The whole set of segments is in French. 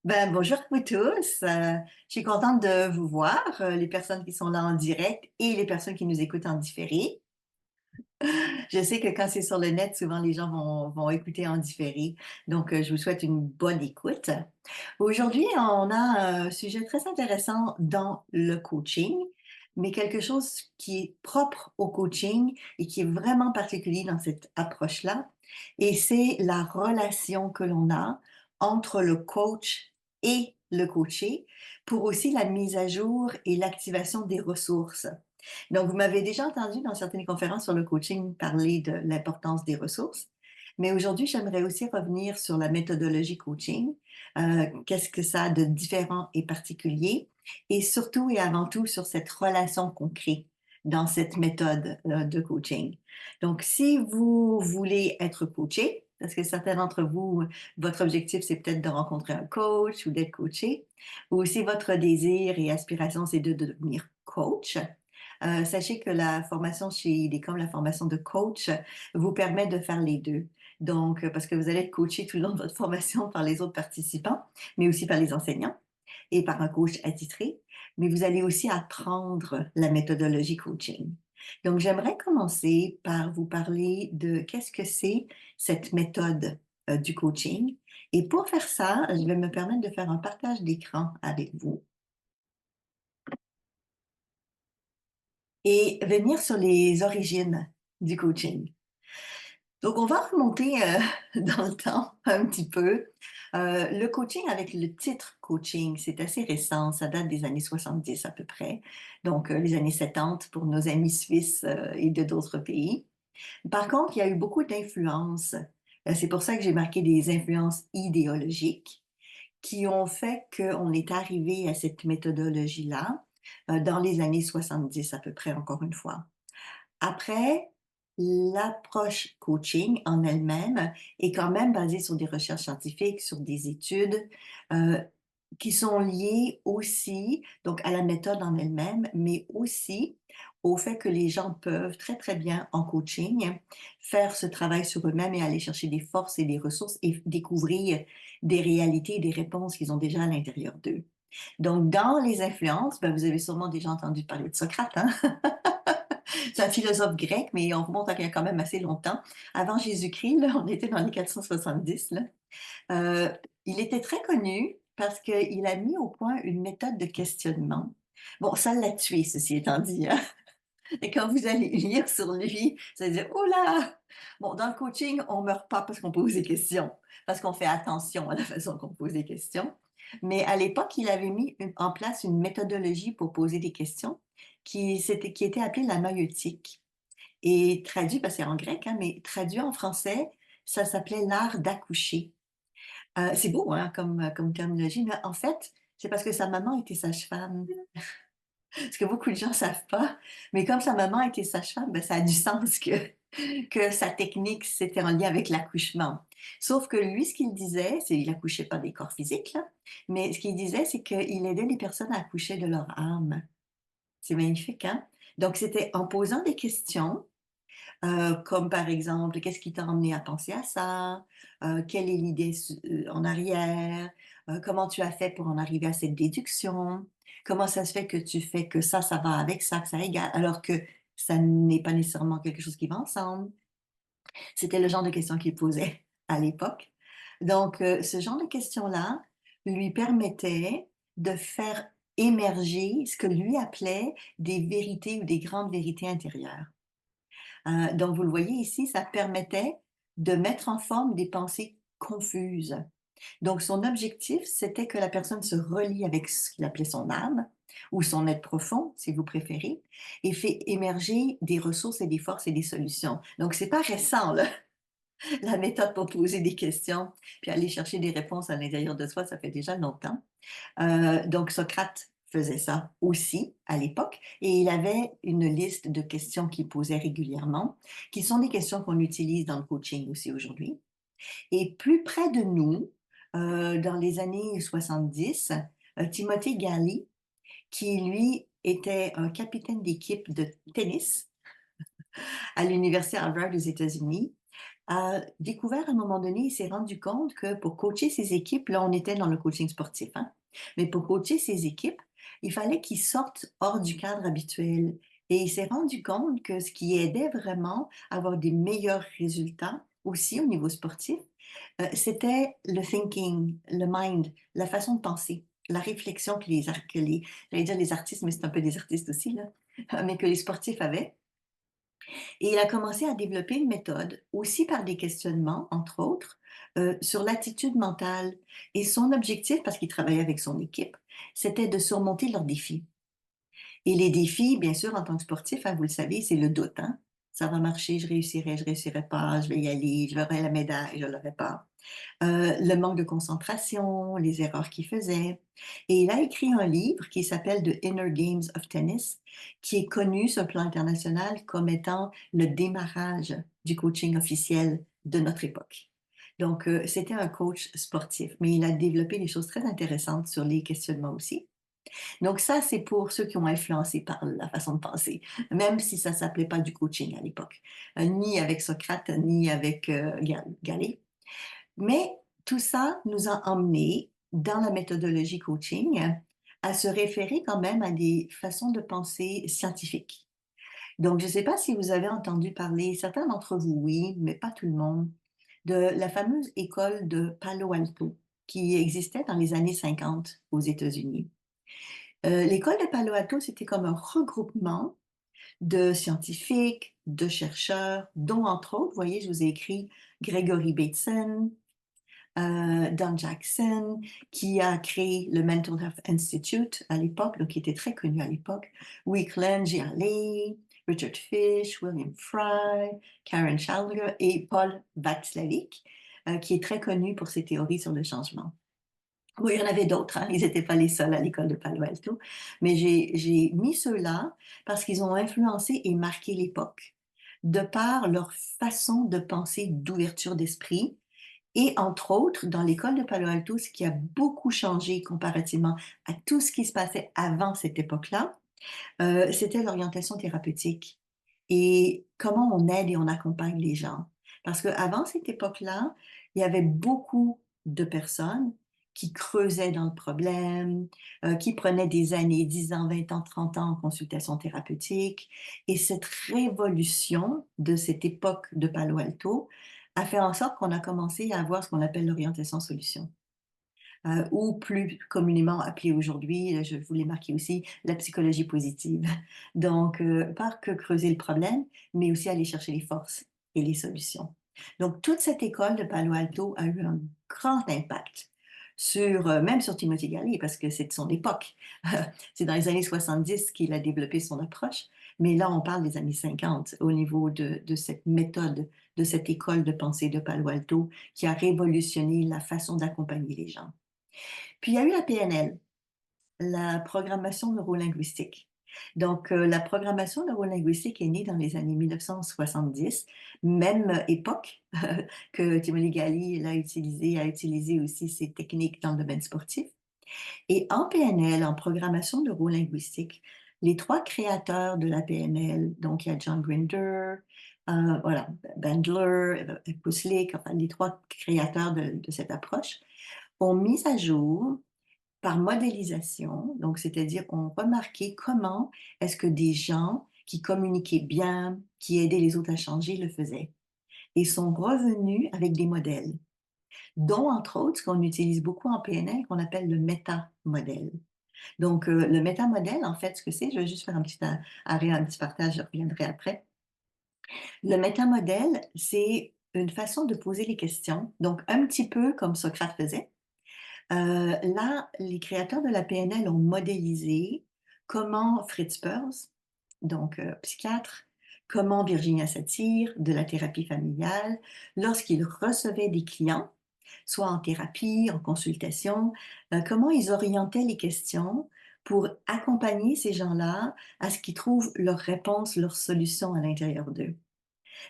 Bonjour à vous tous. Je suis contente de vous voir, les personnes qui sont là en direct et les personnes qui nous écoutent en différé. Je sais que quand c'est sur le net, souvent les gens vont écouter en différé. Donc, je vous souhaite une bonne écoute. Aujourd'hui, on a un sujet très intéressant dans le coaching, mais quelque chose qui est propre au coaching et qui est vraiment particulier dans cette approche-là. Et c'est la relation que l'on a entre le coach et le coaché pour aussi la mise à jour et l'activation des ressources. Donc, vous m'avez déjà entendu dans certaines conférences sur le coaching parler de l'importance des ressources, mais aujourd'hui, j'aimerais aussi revenir sur la méthodologie coaching. Qu'est-ce que ça a de différent et particulier? Et surtout et avant tout sur cette relation qu'on crée dans cette méthode de coaching. Donc, si vous voulez être coaché, parce que certains d'entre vous, votre objectif, c'est peut-être de rencontrer un coach ou d'être coaché, ou si votre désir et aspiration, c'est de devenir coach, sachez que la formation chez IDECOM, la formation de coach, vous permet de faire les deux. Donc, parce que vous allez être coaché tout le long de votre formation par les autres participants, mais aussi par les enseignants et par un coach attitré, mais vous allez aussi apprendre la méthodologie coaching. Donc, j'aimerais commencer par vous parler de qu'est-ce que c'est cette méthode du coaching. Et pour faire ça, je vais me permettre de faire un partage d'écran avec vous et venir sur les origines du coaching. Donc, on va remonter dans le temps un petit peu. Le coaching avec le titre coaching, c'est assez récent, ça date des années 70 à peu près, donc les années 70 pour nos amis suisses et de d'autres pays. Par contre, il y a eu beaucoup d'influences. C'est pour ça que j'ai marqué des influences idéologiques qui ont fait qu'on est arrivé à cette méthodologie-là dans les années 70 à peu près, encore une fois. Après, l'approche coaching en elle-même est quand même basée sur des recherches scientifiques, sur des études euh, qui sont liées aussi donc à la méthode en elle-même, mais aussi au fait que les gens peuvent très très bien en coaching faire ce travail sur eux-mêmes et aller chercher des forces et des ressources et découvrir des réalités et des réponses qu'ils ont déjà à l'intérieur d'eux. Donc, dans les influences, vous avez sûrement déjà entendu parler de Socrate, hein? C'est un philosophe grec, mais on remonte à quand même assez longtemps. Avant Jésus-Christ, là, on était dans les 470. Là. Euh, il était très connu parce qu'il a mis au point une méthode de questionnement. Bon, ça l'a tué, ceci étant dit. Hein. Et quand vous allez lire sur lui, vous allez dire, oh là! Bon, dans le coaching, on meurt pas parce qu'on pose des questions, parce qu'on fait attention à la façon qu'on pose des questions. Mais à l'époque, il avait mis en place une méthodologie pour poser des questions qui était appelée la maïeutique. Et traduit, parce que c'est en grec, hein, mais traduit en français, ça s'appelait l'art d'accoucher. C'est beau, hein, comme terminologie, mais en fait, c'est parce que sa maman était sage-femme. Ce que beaucoup de gens savent pas. Mais comme sa maman était sage-femme, ça a du sens que sa technique, c'était en lien avec l'accouchement. Sauf que lui, ce qu'il disait, c'est il accouchait pas des corps physiques, là, mais ce qu'il disait, c'est qu'il aidait les personnes à accoucher de leur âme. C'est magnifique, hein? Donc, c'était en posant des questions, comme par exemple, qu'est-ce qui t'a emmené à penser à ça? Quelle est l'idée en arrière? Comment tu as fait pour en arriver à cette déduction? Comment ça se fait que tu fais que ça va avec ça, que ça égale, alors que ça n'est pas nécessairement quelque chose qui va ensemble? C'était le genre de questions qu'il posait à l'époque. Donc, ce genre de questions-là lui permettait de faire émerger ce que lui appelait des vérités ou des grandes vérités intérieures. Donc, vous le voyez ici, ça permettait de mettre en forme des pensées confuses. Donc, son objectif, c'était que la personne se relie avec ce qu'il appelait son âme ou son être profond, si vous préférez, et fait émerger des ressources et des forces et des solutions. Donc, c'est pas récent, là, la méthode pour poser des questions puis aller chercher des réponses à l'intérieur de soi, ça fait déjà longtemps. Donc, Socrate faisait ça aussi à l'époque et il avait une liste de questions qu'il posait régulièrement, qui sont des questions qu'on utilise dans le coaching aussi aujourd'hui. Et plus près de nous, dans les années 70, Timothy Galli, qui lui était un capitaine d'équipe de tennis, à l'université Harvard aux États-Unis, a découvert à un moment donné, il s'est rendu compte que pour coacher ses équipes, là on était dans le coaching sportif, hein, mais pour coacher ses équipes, il fallait qu'ils sortent hors du cadre habituel. Et il s'est rendu compte que ce qui aidait vraiment à avoir des meilleurs résultats aussi au niveau sportif, c'était le thinking, le mind, la façon de penser, la réflexion j'allais dire les artistes, mais c'est un peu des artistes aussi, là, mais que les sportifs avaient. Et il a commencé à développer une méthode, aussi par des questionnements, entre autres, sur l'attitude mentale. Et son objectif, parce qu'il travaillait avec son équipe, c'était de surmonter leurs défis. Et les défis, bien sûr, en tant que sportif, hein, vous le savez, c'est le doute. Hein. Ça va marcher, je réussirai pas, je vais y aller, je verrai la médaille, je l'aurai pas. Le manque de concentration, les erreurs qu'il faisait. Et il a écrit un livre qui s'appelle The Inner Games of Tennis, qui est connu sur le plan international comme étant le démarrage du coaching officiel de notre époque. Donc, c'était un coach sportif, mais il a développé des choses très intéressantes sur les questionnements aussi. Donc ça, c'est pour ceux qui ont influencé par la façon de penser, même si ça s'appelait pas du coaching à l'époque, ni avec Socrate, ni avec Galé. Mais tout ça nous a emmenés dans la méthodologie coaching à se référer quand même à des façons de penser scientifiques. Donc, je ne sais pas si vous avez entendu parler, certains d'entre vous, oui, mais pas tout le monde, de la fameuse école de Palo Alto qui existait dans les années 50 aux États-Unis. L'école de Palo Alto, c'était comme un regroupement de scientifiques, de chercheurs, dont entre autres, vous voyez, je vous ai écrit Gregory Bateson, Don Jackson, qui a créé le Mental Health Institute à l'époque, donc qui était très connu à l'époque, Weakland Gialli, Richard Fish, William Fry, Karen Chandler et Paul Václavic, qui est très connu pour ses théories sur le changement. Oui, il y en avait d'autres, hein. Ils n'étaient pas les seuls à l'école de Palo Alto, mais j'ai mis ceux-là parce qu'ils ont influencé et marqué l'époque de par leur façon de penser d'ouverture d'esprit. Et entre autres, dans l'école de Palo Alto, ce qui a beaucoup changé comparativement à tout ce qui se passait avant cette époque-là, c'était l'orientation thérapeutique et comment on aide et on accompagne les gens. Parce qu'avant cette époque-là, il y avait beaucoup de personnes qui creusaient dans le problème, qui prenaient des années, 10 ans, 20 ans, 30 ans en consultation thérapeutique. Et cette révolution de cette époque de Palo Alto a fait en sorte qu'on a commencé à avoir ce qu'on appelle l'orientation solution. Ou plus communément appelée aujourd'hui, je voulais marquer aussi, la psychologie positive. Donc, pas que creuser le problème, mais aussi aller chercher les forces et les solutions. Donc, toute cette école de Palo Alto a eu un grand impact sur, même sur Timothy Galli, parce que c'est de son époque. C'est dans les années 70 qu'il a développé son approche, mais là, on parle des années 50 au niveau de cette méthode, de cette école de pensée de Palo Alto qui a révolutionné la façon d'accompagner les gens. Puis il y a eu la PNL, la programmation neurolinguistique. Donc, la programmation neurolinguistique est née dans les années 1970, même époque que Timothy Galli a utilisé aussi ces techniques dans le domaine sportif. Et en PNL, en programmation neurolinguistique, les trois créateurs de la PNL, donc il y a John Grinder, voilà, Bandler, Puslik, enfin les trois créateurs de cette approche, ont mis à jour par modélisation, donc c'est-à-dire on remarquait comment est-ce que des gens qui communiquaient bien, qui aidaient les autres à changer, le faisaient. Et sont revenus avec des modèles, dont entre autres ce qu'on utilise beaucoup en PNL, qu'on appelle le métamodèle. Donc le métamodèle, en fait, ce que c'est, je vais juste faire un petit arrêt, un petit partage, je reviendrai après. Le métamodèle, c'est une façon de poser les questions, donc un petit peu comme Socrate faisait. Là, les créateurs de la PNL ont modélisé comment Fritz Perls, donc psychiatre, comment Virginia Satir, de la thérapie familiale, lorsqu'ils recevaient des clients, soit en thérapie, en consultation, comment ils orientaient les questions pour accompagner ces gens-là à ce qu'ils trouvent leur réponse, leur solution à l'intérieur d'eux.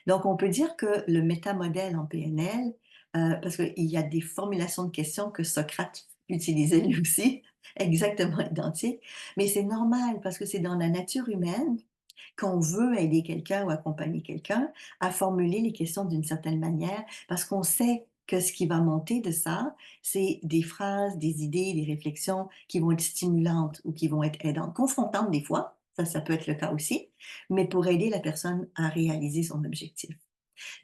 Donc, on peut dire que le métamodèle en PNL, parce qu'il y a des formulations de questions que Socrate utilisait lui aussi, exactement identiques, mais c'est normal parce que c'est dans la nature humaine qu'on veut aider quelqu'un ou accompagner quelqu'un à formuler les questions d'une certaine manière parce qu'on sait que ce qui va monter de ça, c'est des phrases, des idées, des réflexions qui vont être stimulantes ou qui vont être aidantes, confrontantes des fois, ça peut être le cas aussi, mais pour aider la personne à réaliser son objectif.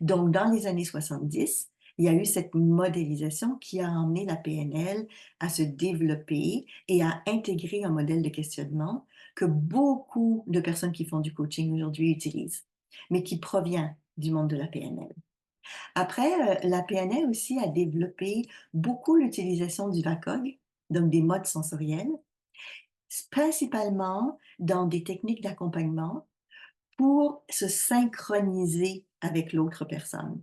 Donc, dans les années 70, il y a eu cette modélisation qui a emmené la PNL à se développer et à intégrer un modèle de questionnement que beaucoup de personnes qui font du coaching aujourd'hui utilisent, mais qui provient du monde de la PNL. Après, la PNL aussi a développé beaucoup l'utilisation du VACOG, donc des modes sensoriels, principalement dans des techniques d'accompagnement pour se synchroniser avec l'autre personne.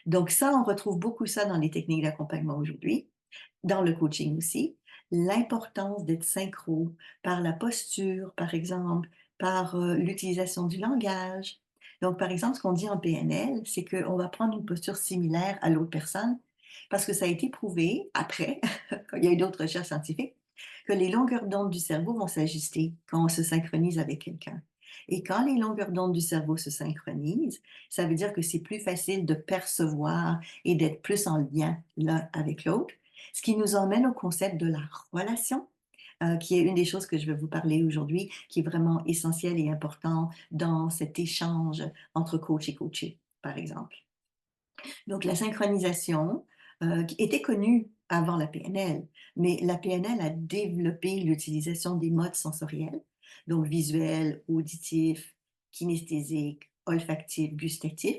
Donc ça, on retrouve beaucoup ça dans les techniques d'accompagnement aujourd'hui, dans le coaching aussi. L'importance d'être synchro par la posture, par exemple, par l'utilisation du langage. Donc, par exemple, ce qu'on dit en PNL, c'est qu'on va prendre une posture similaire à l'autre personne parce que ça a été prouvé après, quand il y a eu d'autres recherches scientifiques, que les longueurs d'onde du cerveau vont s'ajuster quand on se synchronise avec quelqu'un. Et quand les longueurs d'onde du cerveau se synchronisent, ça veut dire que c'est plus facile de percevoir et d'être plus en lien l'un avec l'autre, ce qui nous emmène au concept de la relation, qui est une des choses que je vais vous parler aujourd'hui, qui est vraiment essentielle et important dans cet échange entre coach et coaché, par exemple. Donc la synchronisation, qui était connue avant la PNL, mais la PNL a développé l'utilisation des modes sensoriels, donc visuel, auditif, kinesthésique, olfactif, gustatif,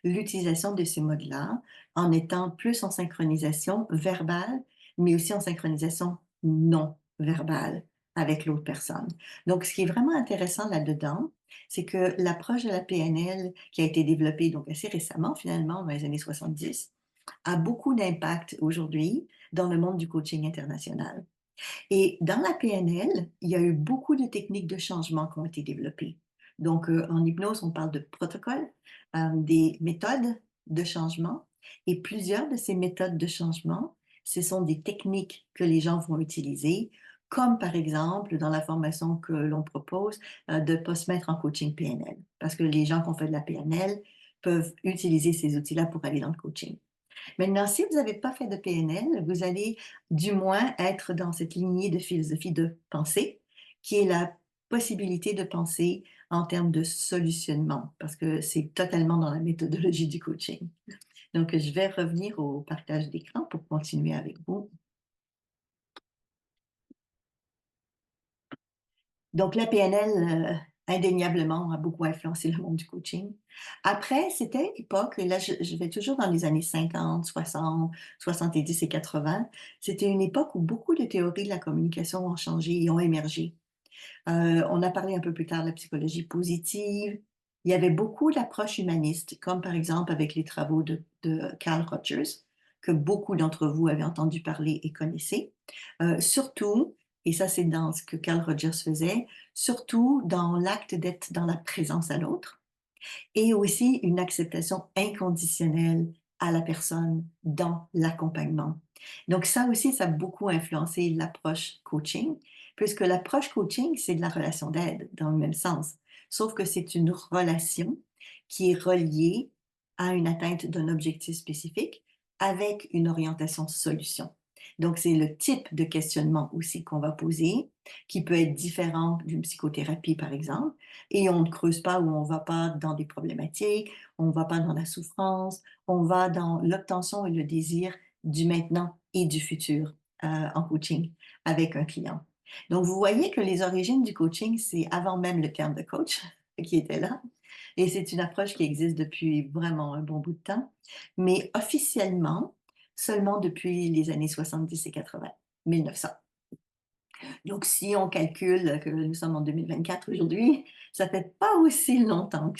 l'utilisation de ces modes-là en étant plus en synchronisation verbale, mais aussi en synchronisation non verbale avec l'autre personne. Donc, ce qui est vraiment intéressant là-dedans, c'est que l'approche de la PNL qui a été développée donc assez récemment, finalement, dans les années 70, a beaucoup d'impact aujourd'hui dans le monde du coaching international. Et dans la PNL, il y a eu beaucoup de techniques de changement qui ont été développées. Donc, en hypnose, on parle de protocoles, des méthodes de changement. Et plusieurs de ces méthodes de changement, ce sont des techniques que les gens vont utiliser, comme par exemple dans la formation que l'on propose, de ne pas se mettre en coaching PNL. Parce que les gens qui ont fait de la PNL peuvent utiliser ces outils-là pour aller dans le coaching. Maintenant, si vous n'avez pas fait de PNL, vous allez du moins être dans cette lignée de philosophie de pensée, qui est la possibilité de penser en termes de solutionnement, parce que c'est totalement dans la méthodologie du coaching. Donc, je vais revenir au partage d'écran pour continuer avec vous. Donc, la PNL, indéniablement, a beaucoup influencé le monde du coaching. Après, c'était une époque, et là, je vais toujours dans les années 50, 60, 70 et 80. C'était une époque où beaucoup de théories de la communication ont changé et ont émergé. On a parlé un peu plus tard de la psychologie positive. Il y avait beaucoup d'approches humanistes, comme par exemple avec les travaux de Carl Rogers, que beaucoup d'entre vous avez entendu parler et connaissez. Surtout, et ça c'est dans ce que Carl Rogers faisait, surtout dans l'acte d'être dans la présence à l'autre, et aussi une acceptation inconditionnelle à la personne dans l'accompagnement. Donc ça aussi, ça a beaucoup influencé l'approche coaching, puisque l'approche coaching, c'est de la relation d'aide dans le même sens, sauf que c'est une relation qui est reliée à une atteinte d'un objectif spécifique avec une orientation solution. Donc, c'est le type de questionnement aussi qu'on va poser, qui peut être différent d'une psychothérapie, par exemple, et on ne creuse pas ou on ne va pas dans des problématiques, on ne va pas dans la souffrance, on va dans l'obtention et le désir du maintenant et du futur en coaching avec un client. Donc, vous voyez que les origines du coaching, c'est avant même le terme de coach qui était là. Et c'est une approche qui existe depuis vraiment un bon bout de temps, mais officiellement, seulement depuis les années 70 et 80, 1900. Donc, si on calcule que nous sommes en 2024 aujourd'hui, ça fait pas aussi longtemps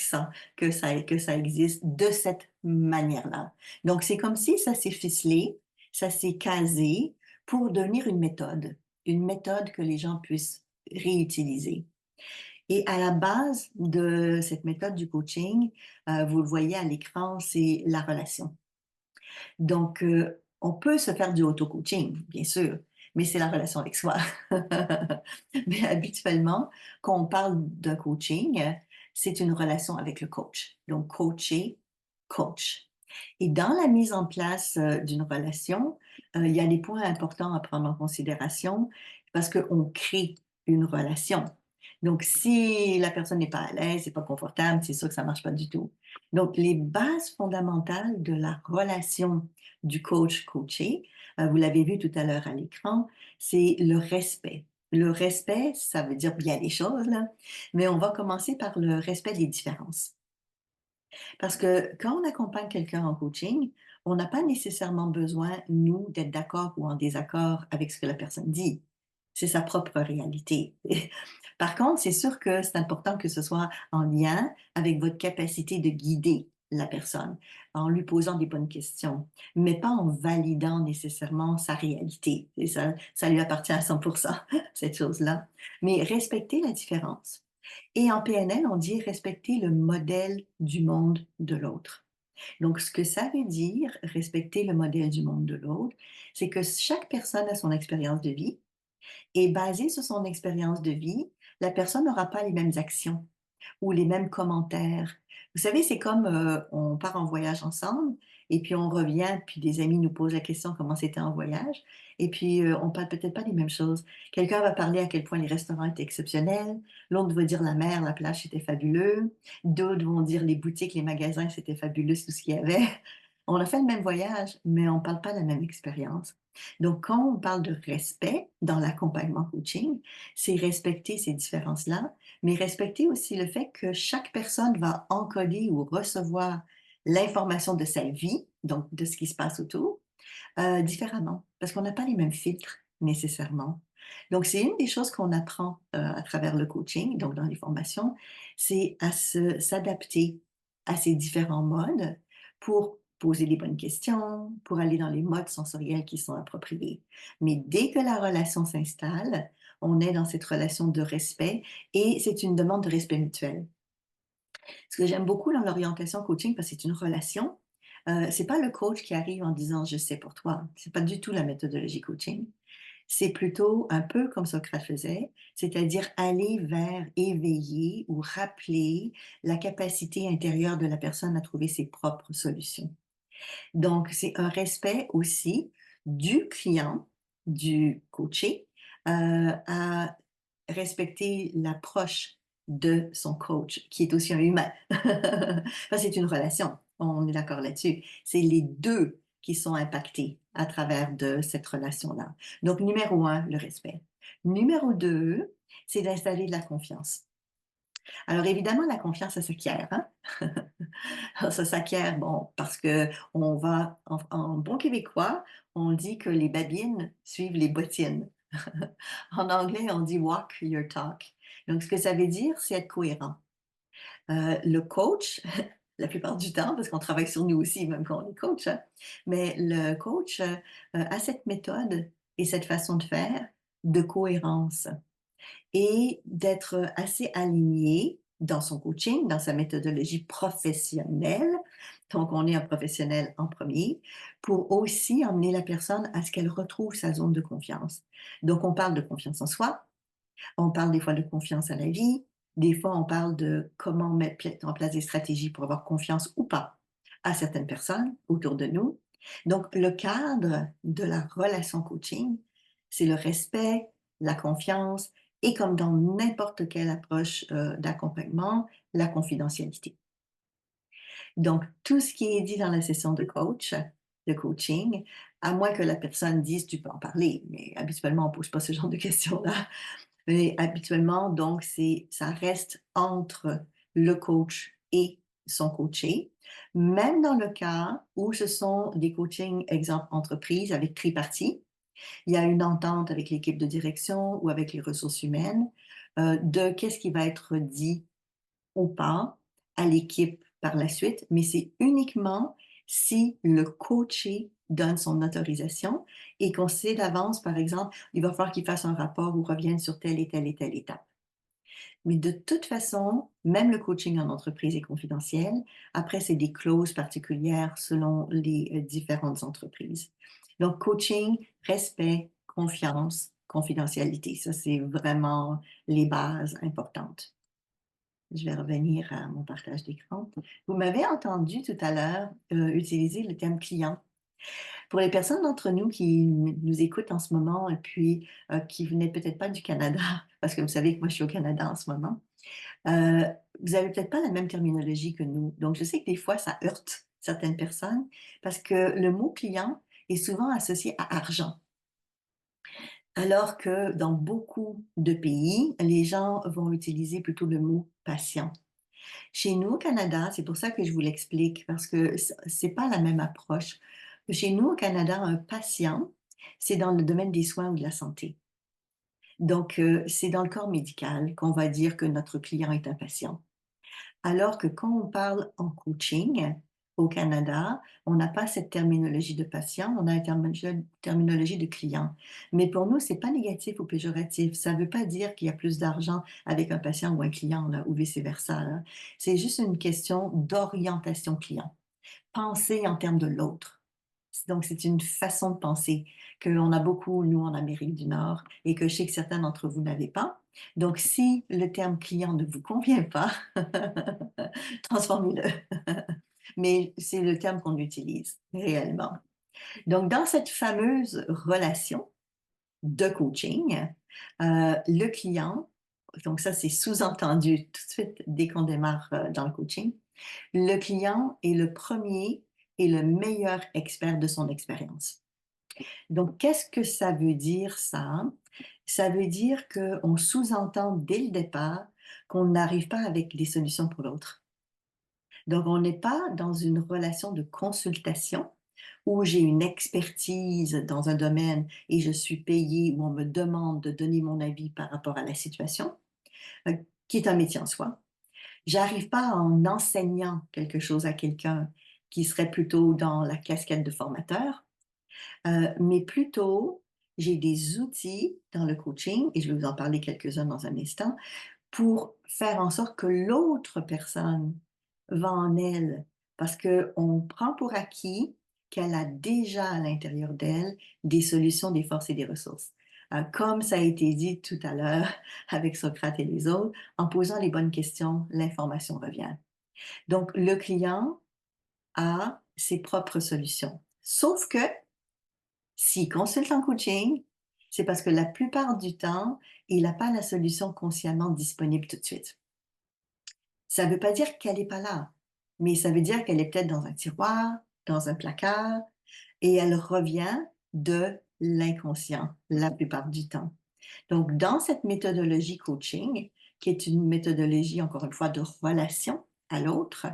que ça existe de cette manière-là. Donc, c'est comme si ça s'est ficelé, ça s'est casé pour devenir une méthode que les gens puissent réutiliser. Et à la base de cette méthode du coaching, vous le voyez à l'écran, c'est la relation. Donc, on peut se faire du auto-coaching, bien sûr, mais c'est la relation avec soi. Mais habituellement, quand on parle d'un coaching, c'est une relation avec le coach. Donc, coacher, coach. Et dans la mise en place d'une relation, il y a des points importants à prendre en considération parce qu'on crée une relation. Donc, si la personne n'est pas à l'aise, n'est pas confortable, c'est sûr que ça ne marche pas du tout. Donc, les bases fondamentales de la relation du coach-coaché, vous l'avez vu tout à l'heure à l'écran, c'est le respect. Le respect, ça veut dire bien les choses, là, mais on va commencer par le respect des différences. Parce que quand on accompagne quelqu'un en coaching, on n'a pas nécessairement besoin, nous, d'être d'accord ou en désaccord avec ce que la personne dit. C'est sa propre réalité. Par contre, c'est sûr que c'est important que ce soit en lien avec votre capacité de guider la personne, en lui posant des bonnes questions, mais pas en validant nécessairement sa réalité. Et ça lui appartient à 100%, cette chose-là. Mais respecter la différence. Et en PNL, on dit respecter le modèle du monde de l'autre. Donc, ce que ça veut dire, respecter le modèle du monde de l'autre, c'est que chaque personne a son expérience de vie et basée sur son expérience de vie, la personne n'aura pas les mêmes actions ou les mêmes commentaires. Vous savez, c'est comme on part en voyage ensemble et puis on revient, puis des amis nous posent la question comment c'était en voyage, et puis on parle peut-être pas des mêmes choses. Quelqu'un va parler à quel point les restaurants étaient exceptionnels, l'autre va dire la mer, la plage, c'était fabuleux, d'autres vont dire les boutiques, les magasins, c'était fabuleux, tout ce qu'il y avait. On a fait le même voyage, mais on ne parle pas de la même expérience. Donc, quand on parle de respect dans l'accompagnement coaching, c'est respecter ces différences-là, mais respecter aussi le fait que chaque personne va encoder ou recevoir l'information de sa vie, donc de ce qui se passe autour, différemment, parce qu'on n'a pas les mêmes filtres nécessairement. Donc, c'est une des choses qu'on apprend à travers le coaching, donc dans les formations, c'est à s'adapter à ces différents modes pour poser les bonnes questions, pour aller dans les modes sensoriels qui sont appropriés. Mais dès que la relation s'installe, on est dans cette relation de respect et c'est une demande de respect mutuel. Ce que j'aime beaucoup dans l'orientation coaching, parce que c'est une relation, c'est pas le coach qui arrive en disant je sais pour toi. C'est pas du tout la méthodologie coaching. C'est plutôt un peu comme Socrate faisait, c'est-à-dire aller vers éveiller ou rappeler la capacité intérieure de la personne à trouver ses propres solutions. Donc, c'est un respect aussi du client, du coaché, à respecter l'approche de son coach, qui est aussi un humain. Enfin, c'est une relation, on est d'accord là-dessus. C'est les deux qui sont impactés à travers de cette relation-là. Donc, numéro un, le respect. Numéro deux, c'est d'installer de la confiance. Alors, évidemment, la confiance, ça s'acquiert, hein? Ça s'acquiert, bon, parce que on va, en bon québécois, on dit que les babines suivent les bottines. En anglais, on dit walk your talk. Donc, ce que ça veut dire, c'est être cohérent. Le coach, la plupart du temps, parce qu'on travaille sur nous aussi, même quand on est coach, hein, mais le coach a cette méthode et cette façon de faire de cohérence et d'être assez aligné dans son coaching, dans sa méthodologie professionnelle. Donc, on est un professionnel en premier pour aussi emmener la personne à ce qu'elle retrouve sa zone de confiance. Donc, on parle de confiance en soi, on parle des fois de confiance à la vie, des fois on parle de comment mettre en place des stratégies pour avoir confiance ou pas à certaines personnes autour de nous. Donc, le cadre de la relation coaching, c'est le respect, la confiance et comme dans n'importe quelle approche d'accompagnement, la confidentialité. Donc, tout ce qui est dit dans la session de coaching, à moins que la personne dise tu peux en parler, mais habituellement on ne pose pas ce genre de questions-là. Mais habituellement, donc, ça reste entre le coach et son coaché, même dans le cas où ce sont des coachings, exemple, entreprise avec tripartie. Il y a une entente avec l'équipe de direction ou avec les ressources humaines de qu'est-ce qui va être dit ou pas à l'équipe par la suite, mais c'est uniquement si le coaché donne son autorisation et qu'on sait d'avance, par exemple, il va falloir qu'il fasse un rapport ou revienne sur telle et telle et telle étape. Mais de toute façon, même le coaching en entreprise est confidentiel. Après, c'est des clauses particulières selon les différentes entreprises. Donc, coaching, respect, confiance, confidentialité, ça, c'est vraiment les bases importantes. Je vais revenir à mon partage d'écran. Vous m'avez entendu tout à l'heure utiliser le terme client. Pour les personnes d'entre nous qui nous écoutent en ce moment et puis qui venaient peut-être pas du Canada, parce que vous savez que moi je suis au Canada en ce moment, euh, vous n'avez peut-être pas la même terminologie que nous. Donc je sais que des fois ça heurte certaines personnes parce que le mot client est souvent associé à argent. Alors que dans beaucoup de pays, les gens vont utiliser plutôt le mot patient. Chez nous au Canada, c'est pour ça que je vous l'explique, parce que c'est pas la même approche. Chez nous au Canada, un patient, c'est dans le domaine des soins ou de la santé. Donc, c'est dans le corps médical qu'on va dire que notre client est un patient. Alors que quand on parle en coaching au Canada, on n'a pas cette terminologie de patient, on a une terminologie de client. Mais pour nous, c'est pas négatif ou péjoratif. Ça ne veut pas dire qu'il y a plus d'argent avec un patient ou un client là, ou vice-versa, là. C'est juste une question d'orientation client. Penser en termes de l'autre. Donc, c'est une façon de penser que l'on a beaucoup, nous, en Amérique du Nord, et que je sais que certains d'entre vous n'avez pas. Donc, si le terme client ne vous convient pas, transformez-le. Mais c'est le terme qu'on utilise réellement. Donc, dans cette fameuse relation de coaching, le client, donc ça c'est sous-entendu tout de suite dès qu'on démarre dans le coaching, le client est le premier et le meilleur expert de son expérience. Donc, qu'est-ce que ça veut dire ça? Ça veut dire qu'on sous-entend dès le départ qu'on n'arrive pas avec des solutions pour l'autre. Donc, on n'est pas dans une relation de consultation où j'ai une expertise dans un domaine et je suis payée, où on me demande de donner mon avis par rapport à la situation, euh, qui est un métier en soi. J'arrive pas en enseignant quelque chose à quelqu'un qui serait plutôt dans la casquette de formateur, mais plutôt j'ai des outils dans le coaching, et je vais vous en parler quelques-uns dans un instant, pour faire en sorte que l'autre personne va en elle, parce qu'on prend pour acquis qu'elle a déjà à l'intérieur d'elle des solutions, des forces et des ressources. Comme ça a été dit tout à l'heure avec Socrate et les autres, en posant les bonnes questions, l'information revient. Donc, le client a ses propres solutions. Sauf que s'il consulte en coaching, c'est parce que la plupart du temps, il n'a pas la solution consciemment disponible tout de suite. Ça ne veut pas dire qu'elle n'est pas là, mais ça veut dire qu'elle est peut-être dans un tiroir, dans un placard, et elle revient de l'inconscient la plupart du temps. Donc, dans cette méthodologie coaching, qui est une méthodologie, encore une fois, de relation à l'autre,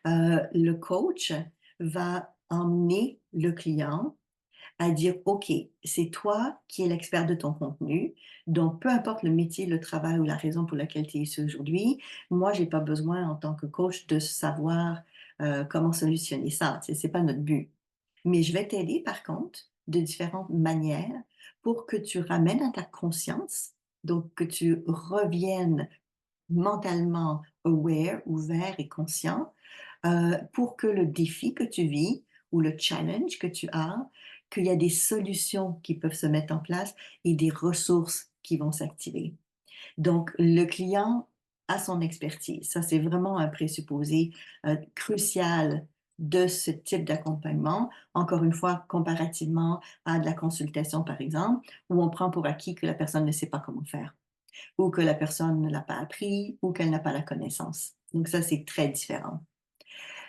le coach va emmener le client à dire, OK, c'est toi qui es l'expert de ton contenu. Donc, peu importe le métier, le travail ou la raison pour laquelle tu es ici aujourd'hui, moi, j'ai pas besoin en tant que coach de savoir comment solutionner ça. C'est pas notre but. Mais je vais t'aider par contre de différentes manières pour que tu ramènes à ta conscience, donc que tu reviennes mentalement aware, ouvert et conscient, pour que le défi que tu vis ou le challenge que tu as, qu'il y a des solutions qui peuvent se mettre en place et des ressources qui vont s'activer. Donc, le client a son expertise. Ça, c'est vraiment un présupposé crucial de ce type d'accompagnement. Encore une fois, comparativement à de la consultation, par exemple, où on prend pour acquis que la personne ne sait pas comment faire, ou que la personne ne l'a pas appris, ou qu'elle n'a pas la connaissance. Donc ça, c'est très différent.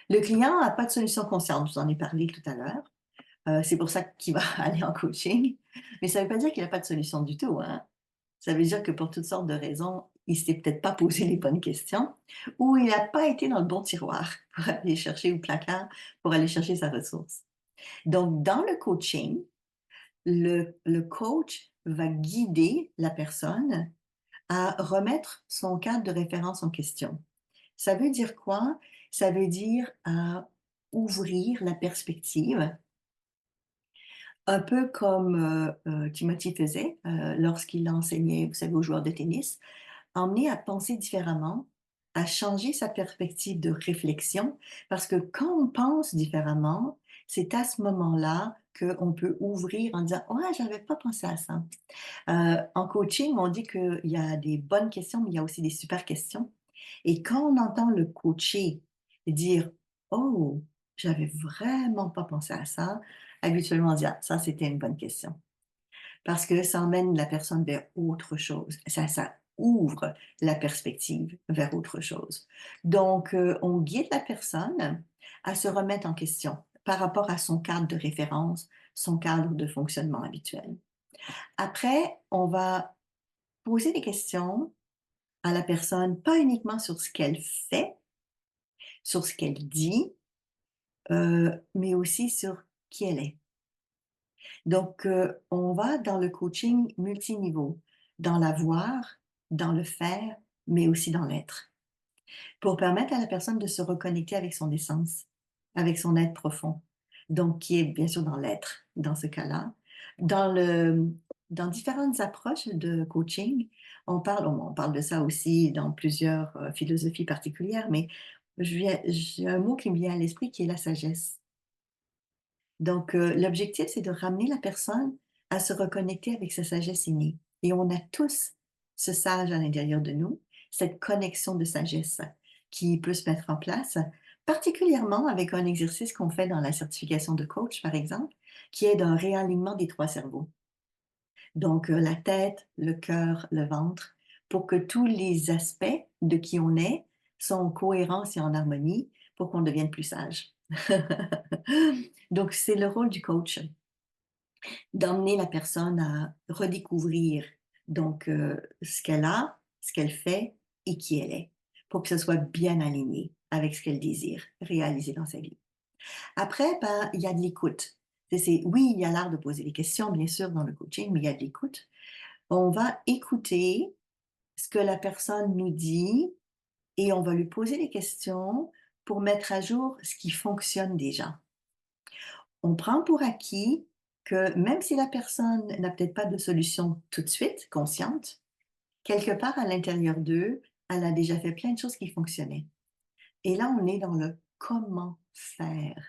Le client n'a pas de solution consciente, je vous en ai parlé tout à l'heure. C'est pour ça qu'il va aller en coaching. Mais ça ne veut pas dire qu'il n'a pas de solution du tout, hein. Ça veut dire que pour toutes sortes de raisons, il ne s'est peut-être pas posé les bonnes questions ou il n'a pas été dans le bon tiroir pour aller chercher au placard, pour aller chercher sa ressource. Donc, dans le coaching, le coach va guider la personne à remettre son cadre de référence en question. Ça veut dire quoi? Ça veut dire à ouvrir la perspective, un peu comme Timothy faisait lorsqu'il enseignait, vous savez, aux joueurs de tennis, emmener à penser différemment, à changer sa perspective de réflexion, parce que quand on pense différemment, c'est à ce moment-là qu'on peut ouvrir en disant, ouais, j'avais pas pensé à ça. En coaching, on dit qu'il y a des bonnes questions, mais il y a aussi des super questions. Et quand on entend le coacher dire: «Oh, j'avais vraiment pas pensé à ça», habituellement on dit: «Ah, ça c'était une bonne question». Parce que ça emmène la personne vers autre chose. Ça ouvre la perspective vers autre chose. Donc, on guide la personne à se remettre en question par rapport à son cadre de référence, son cadre de fonctionnement habituel. Après, on va poser des questions à la personne, pas uniquement sur ce qu'elle fait, sur ce qu'elle dit, mais aussi sur qui elle est. Donc, on va dans le coaching multiniveau, dans l'avoir, dans le faire, mais aussi dans l'être, pour permettre à la personne de se reconnecter avec son essence, avec son être profond. Donc, qui est bien sûr dans l'être, dans ce cas-là. Dans le dans différentes approches de coaching, on parle de ça aussi dans plusieurs, philosophies particulières, mais j'ai un mot qui me vient à l'esprit qui est la sagesse. Donc, l'objectif, c'est de ramener la personne à se reconnecter avec sa sagesse innée. Et on a tous ce sage à l'intérieur de nous, cette connexion de sagesse qui peut se mettre en place, particulièrement avec un exercice qu'on fait dans la certification de coach, par exemple, qui est d'un réalignement des 3 cerveaux. Donc, la tête, le cœur, le ventre, pour que tous les aspects de qui on est sont en cohérence et en harmonie pour qu'on devienne plus sage. Donc, c'est le rôle du coach, d'emmener la personne à redécouvrir donc ce qu'elle a, ce qu'elle fait et qui elle est, pour que ce soit bien aligné avec ce qu'elle désire réaliser dans sa vie. Après, ben, il y a de l'écoute. Oui, il y a l'art de poser des questions, bien sûr, dans le coaching, mais il y a de l'écoute. On va écouter ce que la personne nous dit et on va lui poser des questions pour mettre à jour ce qui fonctionne déjà. On prend pour acquis que même si la personne n'a peut-être pas de solution tout de suite, consciente, quelque part à l'intérieur d'eux, elle a déjà fait plein de choses qui fonctionnaient. Et là, on est dans le comment faire.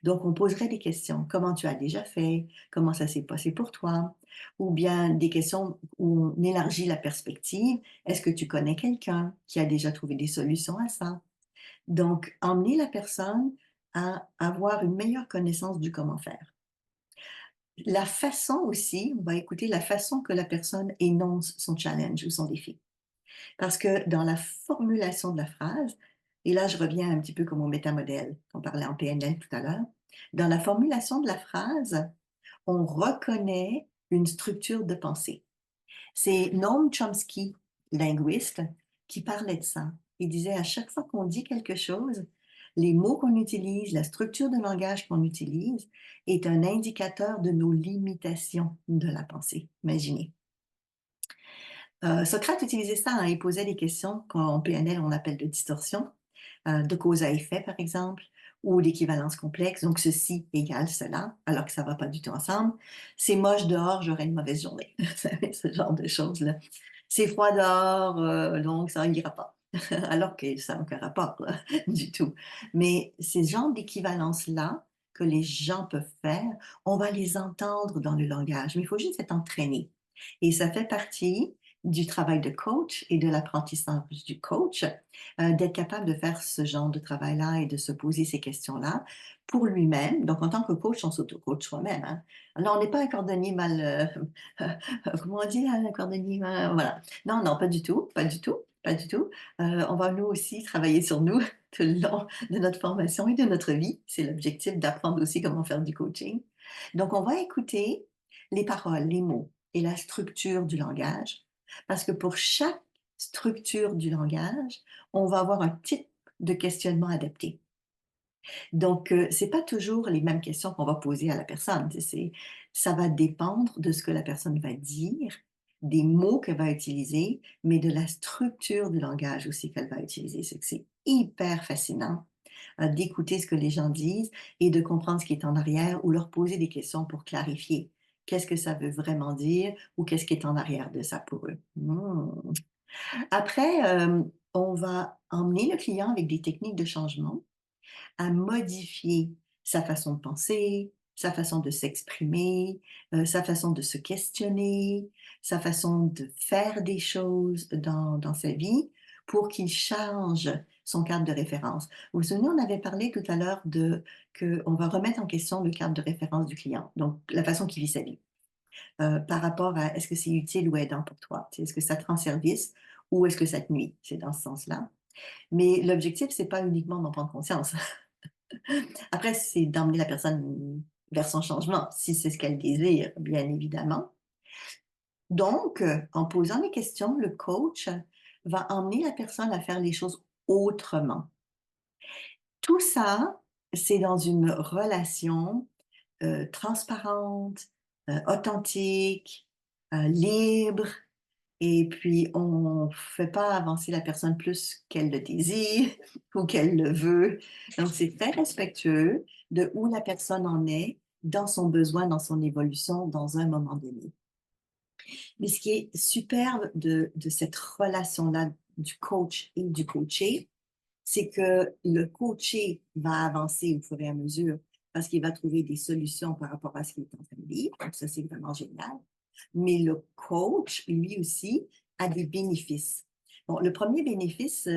Donc, on poserait des questions. Comment tu as déjà fait? Comment ça s'est passé pour toi? Ou bien des questions où on élargit la perspective. Est-ce que tu connais quelqu'un qui a déjà trouvé des solutions à ça? Donc, emmener la personne à avoir une meilleure connaissance du comment faire. La façon aussi, on va écouter la façon que la personne énonce son challenge ou son défi. Parce que dans la formulation de la phrase, et là je reviens un petit peu comme au métamodèle, on parlait en PNL tout à l'heure, dans la formulation de la phrase, on reconnaît une structure de pensée. C'est Noam Chomsky, linguiste, qui parlait de ça. Il disait à chaque fois qu'on dit quelque chose, les mots qu'on utilise, la structure de langage qu'on utilise est un indicateur de nos limitations de la pensée. Imaginez. Socrate utilisait ça, hein, il posait des questions qu'en PNL on appelle de distorsion, de cause à effet par exemple, ou d'équivalence complexe, donc ceci égale cela, alors que ça ne va pas du tout ensemble. C'est moche dehors, j'aurai une mauvaise journée. Vous savez, ce genre de choses-là. C'est froid dehors, donc ça n'ira pas. Alors que ça n'a aucun rapport là, du tout. Mais ces genres d'équivalences-là que les gens peuvent faire, on va les entendre dans le langage, mais il faut juste être entraîné. Et ça fait partie du travail de coach et de l'apprentissage du coach, d'être capable de faire ce genre de travail-là et de se poser ces questions-là pour lui-même. Donc, en tant que coach, on s'auto-coach soi-même. Hein. Alors, on n'est pas un cordonnier mal, comment on dit là, un cordonnier mal, voilà. Non, non, pas du tout, pas du tout, pas du tout. On va nous aussi travailler sur nous tout le long de notre formation et de notre vie. C'est l'objectif d'apprendre aussi comment faire du coaching. Donc, on va écouter les paroles, les mots et la structure du langage parce que pour chaque structure du langage, on va avoir un type de questionnement adapté. Donc, c'est pas toujours les mêmes questions qu'on va poser à la personne. Ça va dépendre de ce que la personne va dire, des mots qu'elle va utiliser, mais de la structure du langage aussi qu'elle va utiliser. C'est hyper fascinant d'écouter ce que les gens disent et de comprendre ce qui est en arrière ou leur poser des questions pour clarifier. Qu'est-ce que ça veut vraiment dire ou qu'est-ce qui est en arrière de ça pour eux? Après, on va emmener le client avec des techniques de changement à modifier sa façon de penser, sa façon de s'exprimer, sa façon de se questionner, sa façon de faire des choses dans sa vie pour qu'il change son cadre de référence. Vous vous souvenez, on avait parlé tout à l'heure de qu'on va remettre en question le cadre de référence du client, donc la façon qu'il vit sa vie, par rapport à est-ce que c'est utile ou aidant pour toi? Est-ce que ça te rend service ou est-ce que ça te nuit? C'est dans ce sens-là. Mais l'objectif, c'est pas uniquement d'en prendre conscience. Après, c'est d'emmener la personne vers son changement, si c'est ce qu'elle désire, bien évidemment. Donc, en posant les questions, le coach va emmener la personne à faire les choses autrement. Tout ça, c'est dans une relation transparente, authentique, libre, et puis on fait pas avancer la personne plus qu'elle le désire ou qu'elle le veut. Donc, c'est très respectueux de où la personne en est dans son besoin, dans son évolution, dans un moment donné. Mais ce qui est superbe de cette relation-là du coach et du coaché, c'est que le coaché va avancer au fur et à mesure parce qu'il va trouver des solutions par rapport à ce qu'il est en train de vivre. Donc ça, c'est vraiment génial. Mais le coach, lui aussi, a des bénéfices. Bon, le premier bénéfice,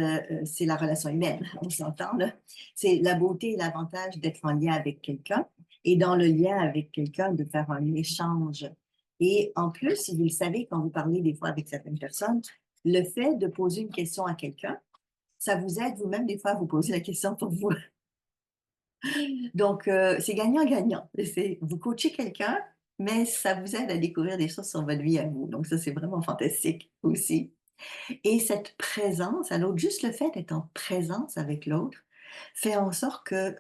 c'est la relation humaine, on s'entend là. C'est la beauté et l'avantage d'être en lien avec quelqu'un et dans le lien avec quelqu'un, de faire un échange. Et en plus, vous le savez, quand vous parlez des fois avec certaines personnes, le fait de poser une question à quelqu'un, ça vous aide vous-même des fois à vous poser la question pour vous. Donc, c'est gagnant-gagnant. Vous coachez quelqu'un, mais ça vous aide à découvrir des choses sur votre vie à vous. Donc, ça, c'est vraiment fantastique aussi. Et cette présence à l'autre, juste le fait d'être en présence avec l'autre, fait en sorte que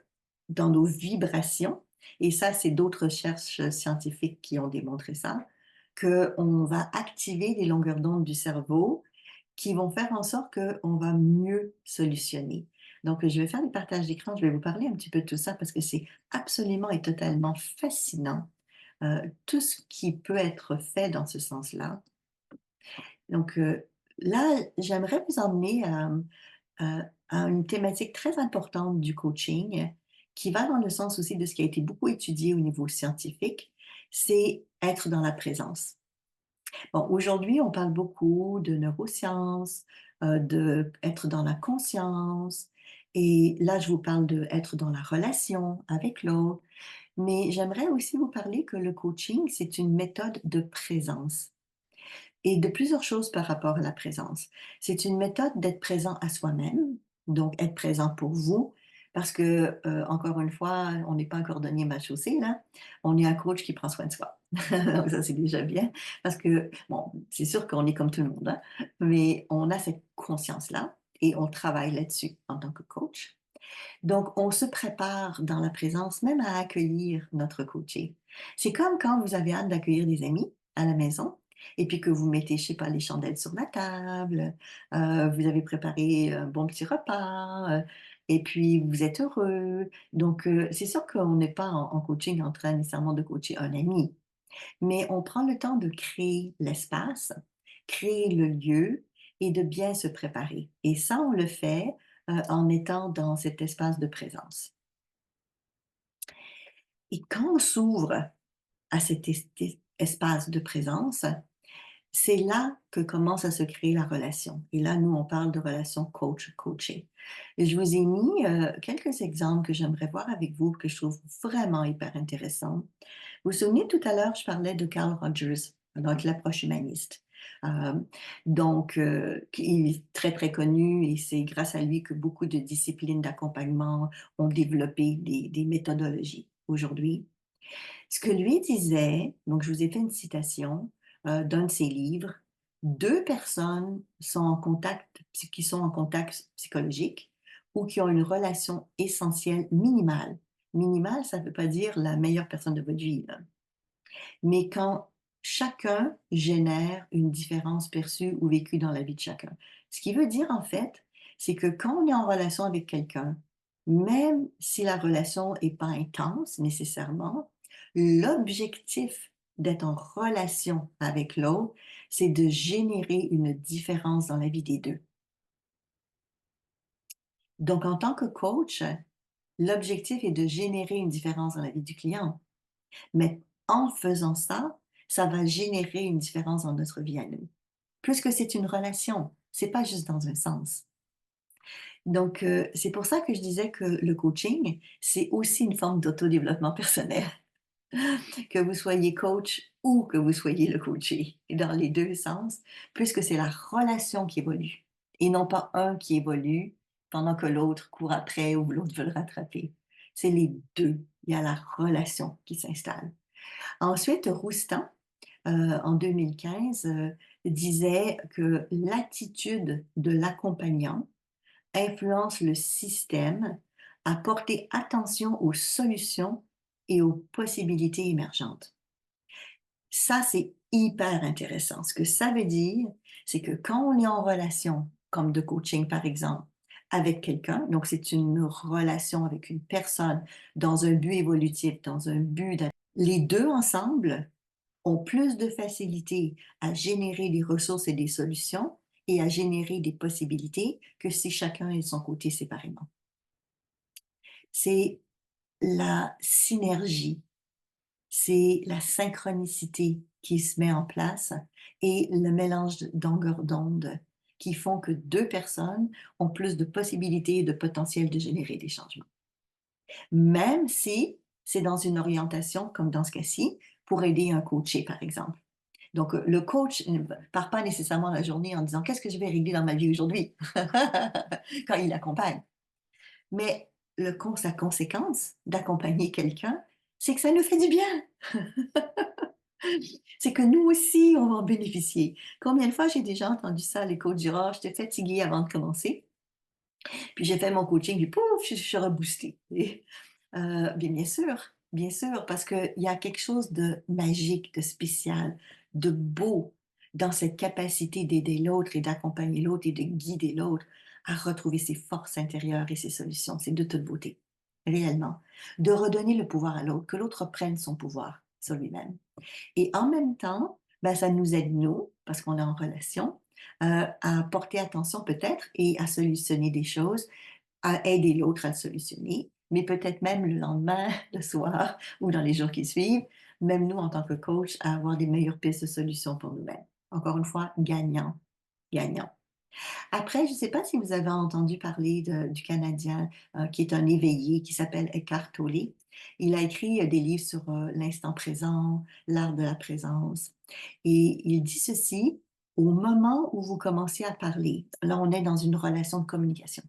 dans nos vibrations, et ça, c'est d'autres recherches scientifiques qui ont démontré ça, qu'on va activer les longueurs d'onde du cerveau qui vont faire en sorte qu'on va mieux solutionner. Donc, je vais faire des partages d'écran, je vais vous parler un petit peu de tout ça parce que c'est absolument et totalement fascinant, tout ce qui peut être fait dans ce sens-là. Donc, là, j'aimerais vous emmener à une thématique très importante du coaching qui va dans le sens aussi de ce qui a été beaucoup étudié au niveau scientifique, c'est être dans la présence. Bon, aujourd'hui, on parle beaucoup de neurosciences, de être dans la conscience. Et là, je vous parle de être dans la relation avec l'autre. Mais j'aimerais aussi vous parler que le coaching, c'est une méthode de présence et de plusieurs choses par rapport à la présence. C'est une méthode d'être présent à soi-même, donc être présent pour vous, parce que, encore une fois, on n'est pas un cordonnier mal chaussé, là. On est un coach qui prend soin de soi. Donc ça, c'est déjà bien, parce que, bon, c'est sûr qu'on est comme tout le monde, hein, mais on a cette conscience-là et on travaille là-dessus en tant que coach. Donc, on se prépare dans la présence même à accueillir notre coaché. C'est comme quand vous avez hâte d'accueillir des amis à la maison et puis que vous mettez, je sais pas, les chandelles sur la table, vous avez préparé un bon petit repas, et puis vous êtes heureux. Donc, c'est sûr qu'on n'est pas en coaching en train nécessairement de coacher un ami, mais on prend le temps de créer l'espace, créer le lieu et de bien se préparer. Et ça, on le fait en étant dans cet espace de présence. Et quand on s'ouvre à cet espace de présence, c'est là que commence à se créer la relation. Et là, nous, on parle de relation coach-coaché. Et je vous ai mis quelques exemples que j'aimerais voir avec vous, que je trouve vraiment hyper intéressants. Vous vous souvenez, tout à l'heure, je parlais de Carl Rogers, donc l'approche humaniste. Euh, donc, il est très, très connu et c'est grâce à lui que beaucoup de disciplines d'accompagnement ont développé des méthodologies aujourd'hui. Ce que lui disait, donc je vous ai fait une citation d'un de ses livres, deux personnes sont en contact, qui sont en contact psychologique ou qui ont une relation essentielle minimale. Minimale, ça ne veut pas dire la meilleure personne de votre vie, là. Mais quand chacun génère une différence perçue ou vécue dans la vie de chacun. Ce qui veut dire en fait, c'est que quand on est en relation avec quelqu'un, même si la relation n'est pas intense nécessairement, l'objectif d'être en relation avec l'autre, c'est de générer une différence dans la vie des deux. Donc, en tant que coach, l'objectif est de générer une différence dans la vie du client. Mais en faisant ça, ça va générer une différence dans notre vie à nous. Puisque c'est une relation. C'est pas juste dans un sens. Donc, c'est pour ça que je disais que le coaching, c'est aussi une forme d'autodéveloppement personnel. Que vous soyez coach ou que vous soyez le coaché, et dans les 2 sens, puisque c'est la relation qui évolue et non pas un qui évolue pendant que l'autre court après ou l'autre veut le rattraper. C'est les 2. Il y a la relation qui s'installe. Ensuite, Roustan, en 2015, disait que l'attitude de l'accompagnant influence le système à porter attention aux solutions et aux possibilités émergentes. Ça, c'est hyper intéressant. Ce que ça veut dire, c'est que quand on est en relation, comme de coaching par exemple, avec quelqu'un, donc c'est une relation avec une personne dans un but évolutif, dans un but les deux ensemble ont plus de facilité à générer des ressources et des solutions et à générer des possibilités que si chacun est de son côté séparément. C'est la synergie, c'est la synchronicité qui se met en place et le mélange d'ongueurs d'onde qui font que 2 personnes ont plus de possibilités et de potentiel de générer des changements. Même si c'est dans une orientation, comme dans ce cas-ci, pour aider un coaché, par exemple. Donc, le coach ne part pas nécessairement la journée en disant: «Qu'est-ce que je vais régler dans ma vie aujourd'hui?» quand il accompagne. Mais sa conséquence d'accompagner quelqu'un, c'est que ça nous fait du bien. C'est que nous aussi, on va en bénéficier. Combien de fois j'ai déjà entendu ça, les coachs dire: «Oh, j'étais fatiguée avant de commencer, puis j'ai fait mon coaching, puis pouf, je suis reboostée». Et bien sûr, parce qu'il y a quelque chose de magique, de spécial, de beau dans cette capacité d'aider l'autre et d'accompagner l'autre et de guider l'autre à retrouver ses forces intérieures et ses solutions. C'est de toute beauté, réellement. De redonner le pouvoir à l'autre, que l'autre prenne son pouvoir sur lui-même. Et en même temps, ben, ça nous aide, nous, parce qu'on est en relation, à porter attention peut-être et à solutionner des choses, à aider l'autre à le solutionner, mais peut-être même le lendemain, le soir ou dans les jours qui suivent, même nous en tant que coach, à avoir des meilleures pistes de solutions pour nous-mêmes. Encore une fois, gagnant, gagnant. Après, je ne sais pas si vous avez entendu parler du Canadien qui est un éveillé, qui s'appelle Eckhart Tolle. Il a écrit des livres sur l'instant présent, l'art de la présence. Et il dit ceci, au moment où vous commencez à parler, là on est dans une relation de communication,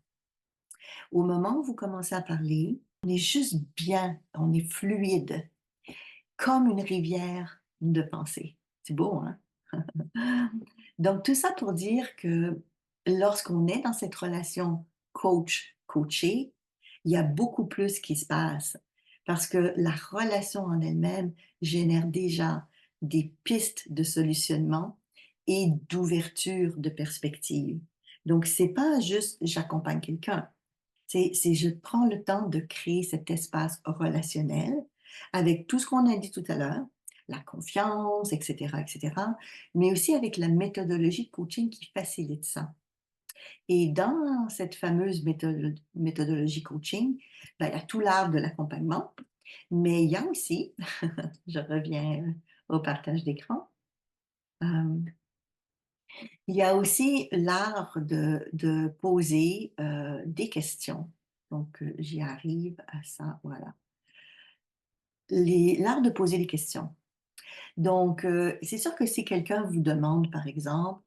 au moment où vous commencez à parler, on est juste bien, on est fluide, comme une rivière de pensée. C'est beau, hein? Donc, tout ça pour dire que lorsqu'on est dans cette relation coach-coaché, il y a beaucoup plus qui se passe parce que la relation en elle-même génère déjà des pistes de solutionnement et d'ouverture de perspective. Donc, c'est pas juste j'accompagne quelqu'un, c'est je prends le temps de créer cet espace relationnel avec tout ce qu'on a dit tout à l'heure, la confiance, et cetera, mais aussi avec la méthodologie de coaching qui facilite ça. Et dans cette fameuse méthodologie coaching, ben, il y a tout l'art de l'accompagnement, mais il y a aussi, je reviens au partage d'écran, euh, il y a aussi l'art de poser des questions. Donc, j'y arrive à ça, voilà. L'art de poser des questions. Donc, c'est sûr que si quelqu'un vous demande, par exemple,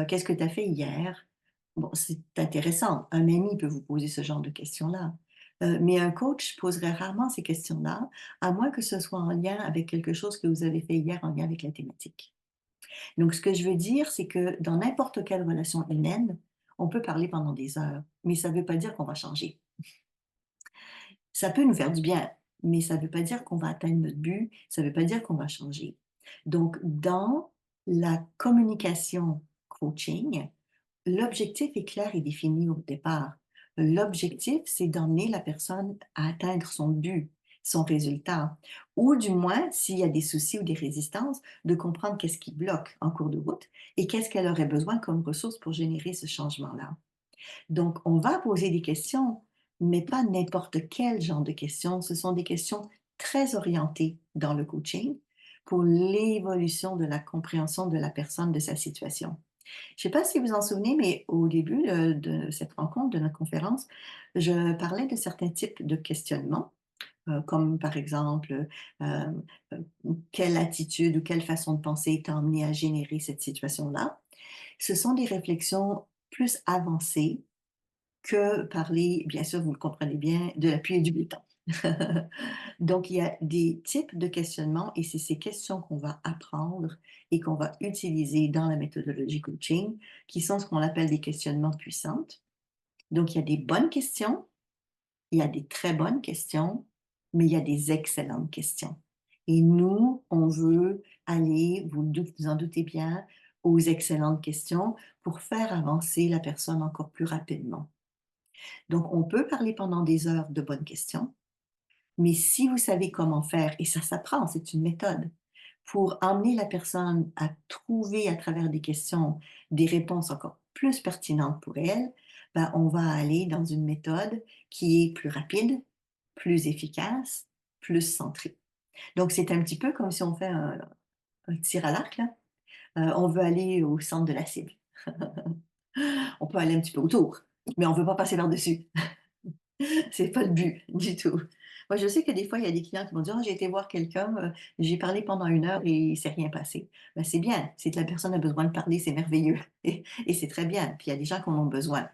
«Qu'est-ce que tu as fait hier?» Bon, c'est intéressant. Un ami peut vous poser ce genre de questions-là. Mais un coach poserait rarement ces questions-là, à moins que ce soit en lien avec quelque chose que vous avez fait hier en lien avec la thématique. Donc, ce que je veux dire, c'est que dans n'importe quelle relation humaine, on peut parler pendant des heures, mais ça ne veut pas dire qu'on va changer. Ça peut nous faire du bien, mais ça ne veut pas dire qu'on va atteindre notre but, ça ne veut pas dire qu'on va changer. Donc, dans la communication coaching, l'objectif est clair et défini au départ. L'objectif, c'est d'emmener la personne à atteindre son but, son résultat, ou du moins, s'il y a des soucis ou des résistances, de comprendre qu'est-ce qui bloque en cours de route et qu'est-ce qu'elle aurait besoin comme ressource pour générer ce changement-là. Donc, on va poser des questions, mais pas n'importe quel genre de questions. Ce sont des questions très orientées dans le coaching pour l'évolution de la compréhension de la personne, de sa situation. Je ne sais pas si vous en souvenez, mais au début de cette rencontre, de notre conférence, je parlais de certains types de questionnements, comme par exemple, quelle attitude ou quelle façon de penser t'a amené à générer cette situation-là. Ce sont des réflexions plus avancées que parler, bien sûr, vous le comprenez bien, de la pluie et du béton. Donc, il y a des types de questionnements et c'est ces questions qu'on va apprendre et qu'on va utiliser dans la méthodologie coaching, qui sont ce qu'on appelle des questionnements puissantes. Donc, il y a des bonnes questions, il y a des très bonnes questions, mais il y a des excellentes questions. Et nous, on veut aller, vous en doutez bien, aux excellentes questions pour faire avancer la personne encore plus rapidement. Donc, on peut parler pendant des heures de bonnes questions, mais si vous savez comment faire, et ça s'apprend, c'est une méthode, pour emmener la personne à trouver à travers des questions des réponses encore plus pertinentes pour elle, ben, on va aller dans une méthode qui est plus rapide, plus efficace, plus centrée. Donc, c'est un petit peu comme si on fait un tir à l'arc, là. On veut aller au centre de la cible. On peut aller un petit peu autour, mais on ne veut pas passer par-dessus. C'est pas le but du tout. Moi, je sais que des fois, il y a des clients qui vont dire: «Ah, j'ai été voir quelqu'un, j'ai parlé pendant 1 heure et il s'est rien passé». Ben, c'est bien, si la personne a besoin de parler, c'est merveilleux et c'est très bien. Puis il y a des gens qui en ont besoin.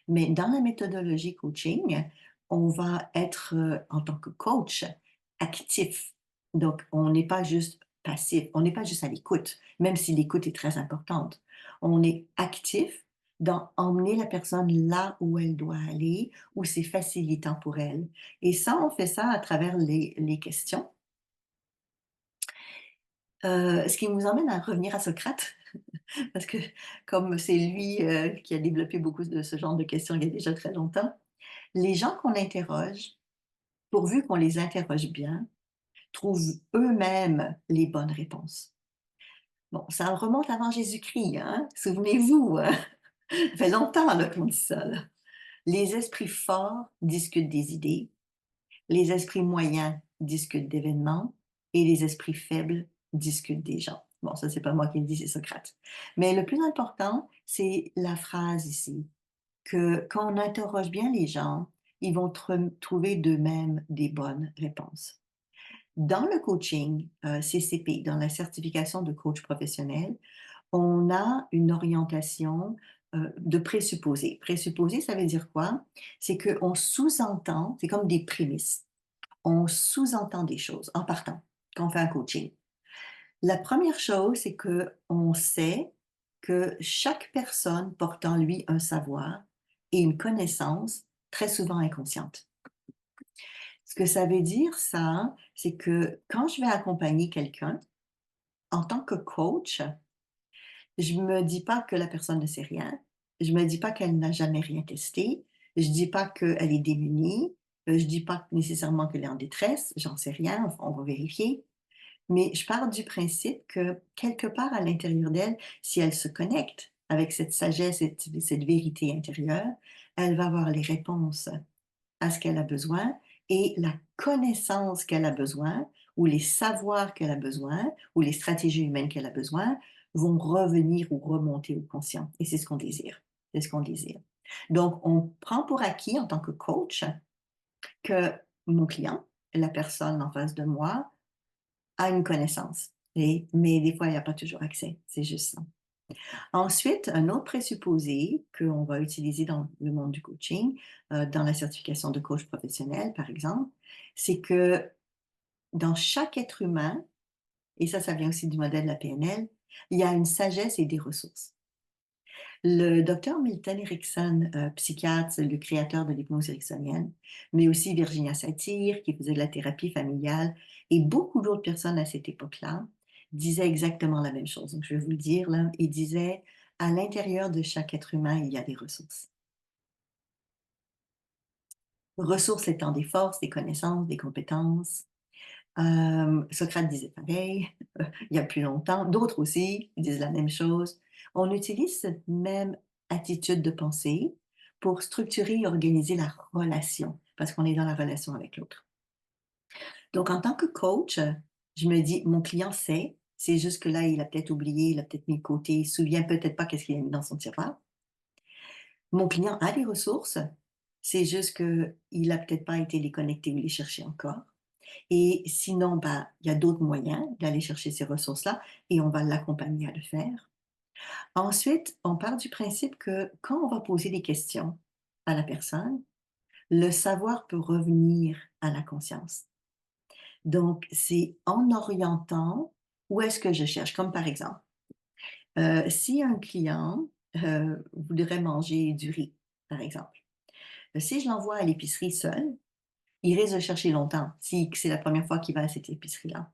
Mais dans la méthodologie coaching, on va être, en tant que coach, actif. Donc on n'est pas juste passif, on n'est pas juste à l'écoute, même si l'écoute est très importante. On est actif dans emmener la personne là où elle doit aller, où c'est facilitant pour elle. Et ça, on fait ça à travers les questions. Ce qui nous emmène à revenir à Socrate, parce que comme c'est lui qui a développé beaucoup de ce genre de questions il y a déjà très longtemps, les gens qu'on interroge, pourvu qu'on les interroge bien, trouvent eux-mêmes les bonnes réponses. Bon, ça remonte avant Jésus-Christ, hein? Souvenez-vous, hein? Ça fait longtemps là, qu'on dit ça. Là. Les esprits forts discutent des idées, les esprits moyens discutent d'événements et les esprits faibles discutent des gens. Bon, ça, c'est pas moi qui le dis, c'est Socrate. Mais le plus important, c'est la phrase ici, que quand on interroge bien les gens, ils vont trouver d'eux-mêmes des bonnes réponses. Dans le coaching CCP, dans la certification de coach professionnel, on a une orientation de présupposés. Présupposés, ça veut dire quoi? C'est qu'on sous-entend, c'est comme des prémices. On sous-entend des choses en partant quand on fait un coaching. La première chose, c'est qu'on sait que chaque personne porte en lui un savoir et une connaissance très souvent inconsciente. Ce que ça veut dire, ça, c'est que quand je vais accompagner quelqu'un, en tant que coach, je me dis pas que la personne ne sait rien. Je me dis pas qu'elle n'a jamais rien testé. Je dis pas qu'elle est démunie. Je dis pas nécessairement qu'elle est en détresse. J'en sais rien. Enfin, on va vérifier. Mais je pars du principe que quelque part à l'intérieur d'elle, si elle se connecte avec cette sagesse, cette vérité intérieure, elle va avoir les réponses à ce qu'elle a besoin et la connaissance qu'elle a besoin ou les savoirs qu'elle a besoin ou les stratégies humaines qu'elle a besoin vont revenir ou remonter au conscient. Et c'est ce qu'on désire. C'est ce qu'on désire. Donc, on prend pour acquis en tant que coach que mon client, la personne en face de moi, a une connaissance. Mais des fois, il n'y a pas toujours accès. C'est juste ça. Ensuite, un autre présupposé qu'on va utiliser dans le monde du coaching, dans la certification de coach professionnel, par exemple, c'est que dans chaque être humain, et ça vient aussi du modèle de la PNL, il y a une sagesse et des ressources. Le docteur Milton Erickson, psychiatre, le créateur de l'hypnose ericksonienne, mais aussi Virginia Satir, qui faisait de la thérapie familiale, et beaucoup d'autres personnes à cette époque-là, disaient exactement la même chose. Donc, je vais vous le dire, là, il disait, à l'intérieur de chaque être humain, il y a des ressources. Ressources étant des forces, des connaissances, des compétences. Socrate disait pareil, il y a plus longtemps. D'autres aussi disent la même chose. On utilise cette même attitude de pensée pour structurer et organiser la relation, parce qu'on est dans la relation avec l'autre. Donc, en tant que coach, je me dis, mon client sait, C'est juste que là, il a peut-être oublié, il a peut-être mis de côté, il ne se souvient peut-être pas qu'est-ce qu'il a mis dans son tiroir. Mon client a des ressources, c'est juste qu'il a peut-être pas été les connecter ou les chercher encore. Et sinon, bah, il y a d'autres moyens d'aller chercher ces ressources-là et on va l'accompagner à le faire. Ensuite, on part du principe que quand on va poser des questions à la personne, le savoir peut revenir à la conscience. Donc, c'est en orientant où est-ce que je cherche. Comme par exemple, si un client voudrait manger du riz, par exemple, si je l'envoie à l'épicerie seul, il risque de chercher longtemps si c'est la première fois qu'il va à cette épicerie-là.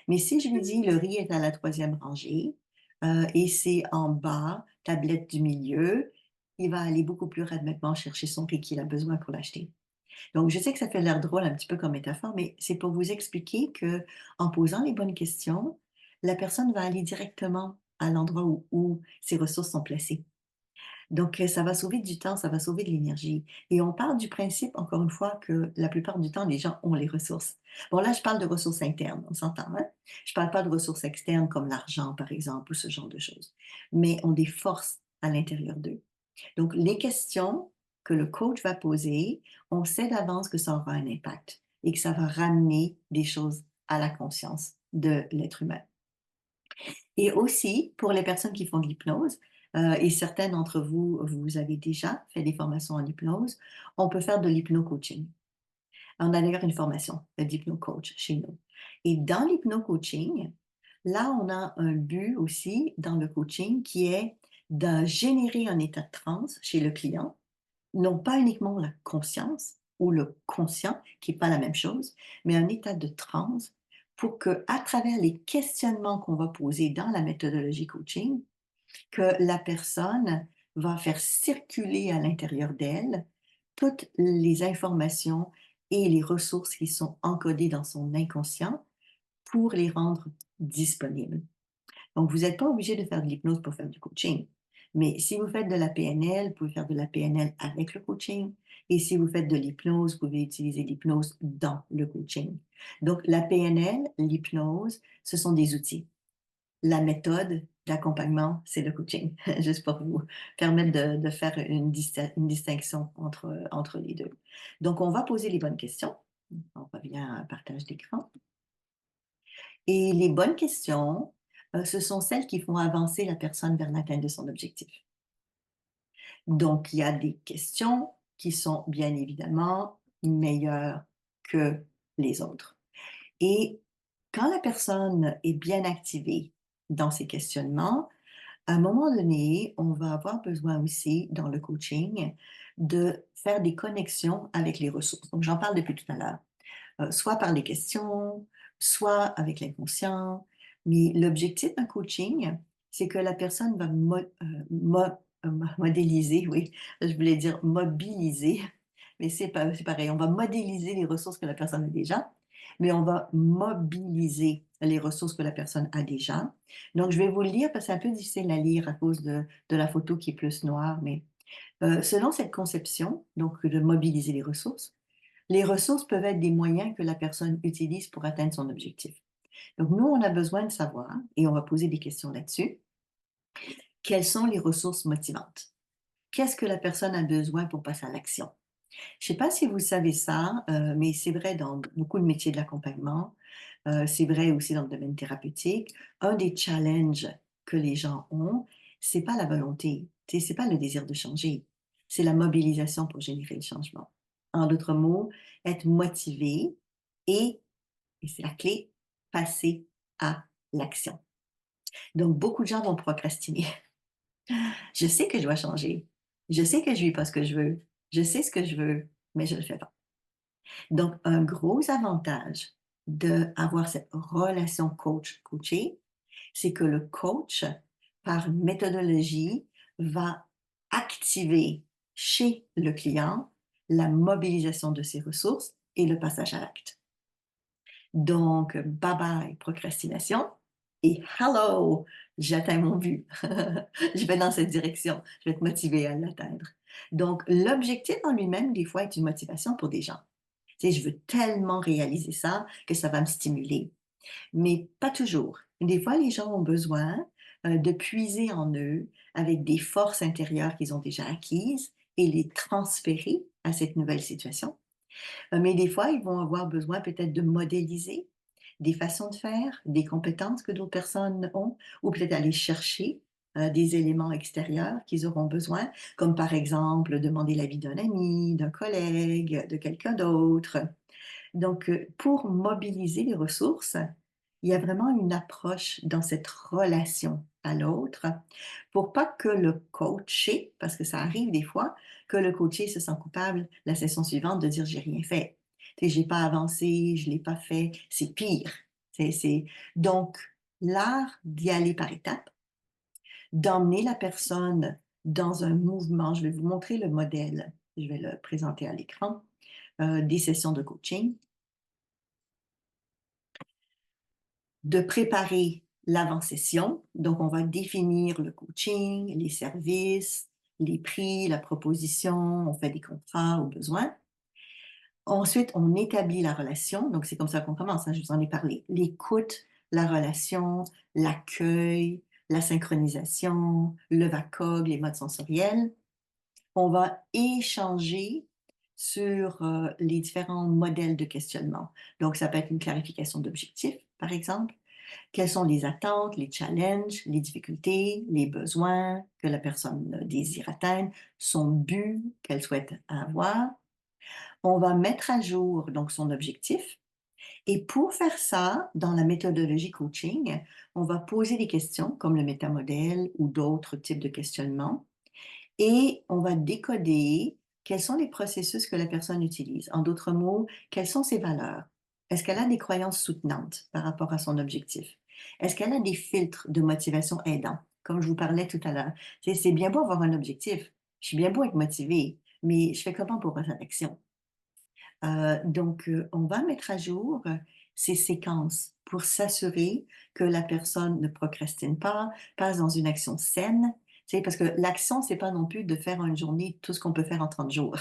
Mais si je lui dis le riz est à la troisième rangée et c'est en bas, tablette du milieu, il va aller beaucoup plus rapidement chercher son riz qu'il a besoin pour l'acheter. Donc, je sais que ça fait l'air drôle un petit peu comme métaphore, mais c'est pour vous expliquer que en posant les bonnes questions, la personne va aller directement à l'endroit où ses ressources sont placées. Donc, ça va sauver du temps, ça va sauver de l'énergie. Et on part du principe, encore une fois, que la plupart du temps, les gens ont les ressources. Bon, là, je parle de ressources internes, on s'entend, hein? Je parle pas de ressources externes comme l'argent, par exemple, ou ce genre de choses. Mais ont des forces à l'intérieur d'eux. Donc, les questions que le coach va poser, on sait d'avance que ça aura un impact et que ça va ramener des choses à la conscience de l'être humain. Et aussi, pour les personnes qui font de l'hypnose, et certains d'entre vous, vous avez déjà fait des formations en hypnose, on peut faire de l'hypno-coaching. On a d'ailleurs une formation d'hypno-coach chez nous. Et dans l'hypno-coaching, là, on a un but aussi dans le coaching qui est de générer un état de transe chez le client, non pas uniquement la conscience ou le conscient, qui n'est pas la même chose, mais un état de transe pour que, à travers les questionnements qu'on va poser dans la méthodologie coaching, que la personne va faire circuler à l'intérieur d'elle toutes les informations et les ressources qui sont encodées dans son inconscient pour les rendre disponibles. Donc, vous n'êtes pas obligé de faire de l'hypnose pour faire du coaching. Mais si vous faites de la PNL, vous pouvez faire de la PNL avec le coaching. Et si vous faites de l'hypnose, vous pouvez utiliser l'hypnose dans le coaching. Donc, la PNL, l'hypnose, ce sont des outils. La méthode d'accompagnement, c'est le coaching, juste pour vous permettre de faire une distinction entre les deux. Donc, on va poser les bonnes questions. On revient à un partage d'écran. Et les bonnes questions, ce sont celles qui font avancer la personne vers l'atteinte de son objectif. Donc, il y a des questions qui sont bien évidemment meilleures que les autres. Et quand la personne est bien activée dans ses questionnements, à un moment donné, on va avoir besoin aussi, dans le coaching, de faire des connexions avec les ressources. Donc, j'en parle depuis tout à l'heure. Soit par les questions, soit avec l'inconscient. Mais l'objectif d'un coaching, c'est que la personne va modéliser, oui, je voulais dire mobiliser, mais c'est pareil, on va modéliser les ressources que la personne a déjà, mais on va mobiliser les ressources que la personne a déjà. Donc, je vais vous le lire parce que c'est un peu difficile à lire à cause de la photo qui est plus noire, mais selon cette conception, donc de mobiliser les ressources peuvent être des moyens que la personne utilise pour atteindre son objectif. Donc, nous, on a besoin de savoir, et on va poser des questions là-dessus, quelles sont les ressources motivantes? Qu'est-ce que la personne a besoin pour passer à l'action? Je ne sais pas si vous savez ça, mais c'est vrai dans beaucoup de métiers de l'accompagnement, c'est vrai aussi dans le domaine thérapeutique. Un des challenges que les gens ont, c'est pas la volonté, c'est pas le désir de changer, c'est la mobilisation pour générer le changement. En d'autres mots, être motivé et, et c'est la clé, passer à l'action. Donc, beaucoup de gens vont procrastiner. Je sais que je dois changer. Je sais que je vis pas ce que je veux. Je sais ce que je veux, mais je ne le fais pas. Donc, un gros avantage d'avoir cette relation coach-coaché, c'est que le coach, par méthodologie, va activer chez le client la mobilisation de ses ressources et le passage à l'acte. Donc, bye bye procrastination et hello, j'atteins mon but. Je vais dans cette direction. Je vais être motivée à l'atteindre. Donc, l'objectif en lui-même, des fois, est une motivation pour des gens. Tu sais, je veux tellement réaliser ça que ça va me stimuler. Mais pas toujours. Des fois, les gens ont besoin de puiser en eux avec des forces intérieures qu'ils ont déjà acquises et les transférer à cette nouvelle situation. Mais des fois, ils vont avoir besoin peut-être de modéliser des façons de faire, des compétences que d'autres personnes ont, ou peut-être aller chercher des éléments extérieurs qu'ils auront besoin, comme par exemple demander l'avis d'un ami, d'un collègue, de quelqu'un d'autre. Donc, pour mobiliser les ressources, il y a vraiment une approche dans cette relation à l'autre pour pas que le coaché, parce que ça arrive des fois, que le coaché se sent coupable la session suivante de dire j'ai rien fait. Tu sais, j'ai pas avancé, je l'ai pas fait, c'est pire. C'est... Donc, l'art d'y aller par étapes, d'emmener la personne dans un mouvement. Je vais vous montrer le modèle. Je vais le présenter à l'écran, des sessions de coaching. De préparer l'avant-session. Donc, on va définir le coaching, les services, les prix, la proposition, on fait des contrats au besoin. Ensuite, on établit la relation. Donc, c'est comme ça qu'on commence, hein, je vous en ai parlé. L'écoute, la relation, l'accueil, la synchronisation, le VACOG, les modes sensoriels. On va échanger sur les différents modèles de questionnement. Donc, ça peut être une clarification d'objectifs, par exemple. Quelles sont les attentes, les challenges, les difficultés, les besoins que la personne désire atteindre, son but qu'elle souhaite avoir. On va mettre à jour donc son objectif. Et pour faire ça, dans la méthodologie coaching, on va poser des questions comme le métamodèle ou d'autres types de questionnements. Et on va décoder quels sont les processus que la personne utilise. En d'autres mots, quelles sont ses valeurs? Est-ce qu'elle a des croyances soutenantes par rapport à son objectif? Est-ce qu'elle a des filtres de motivation aidants? Comme je vous parlais tout à l'heure. C'est bien beau avoir un objectif. Je suis bien beau être motivé, mais je fais comment pour passer à l'action? Donc, on va mettre à jour ces séquences pour s'assurer que la personne ne procrastine pas, passe dans une action saine. Tu sais, parce que l'action, c'est pas non plus de faire en une journée tout ce qu'on peut faire en 30 jours.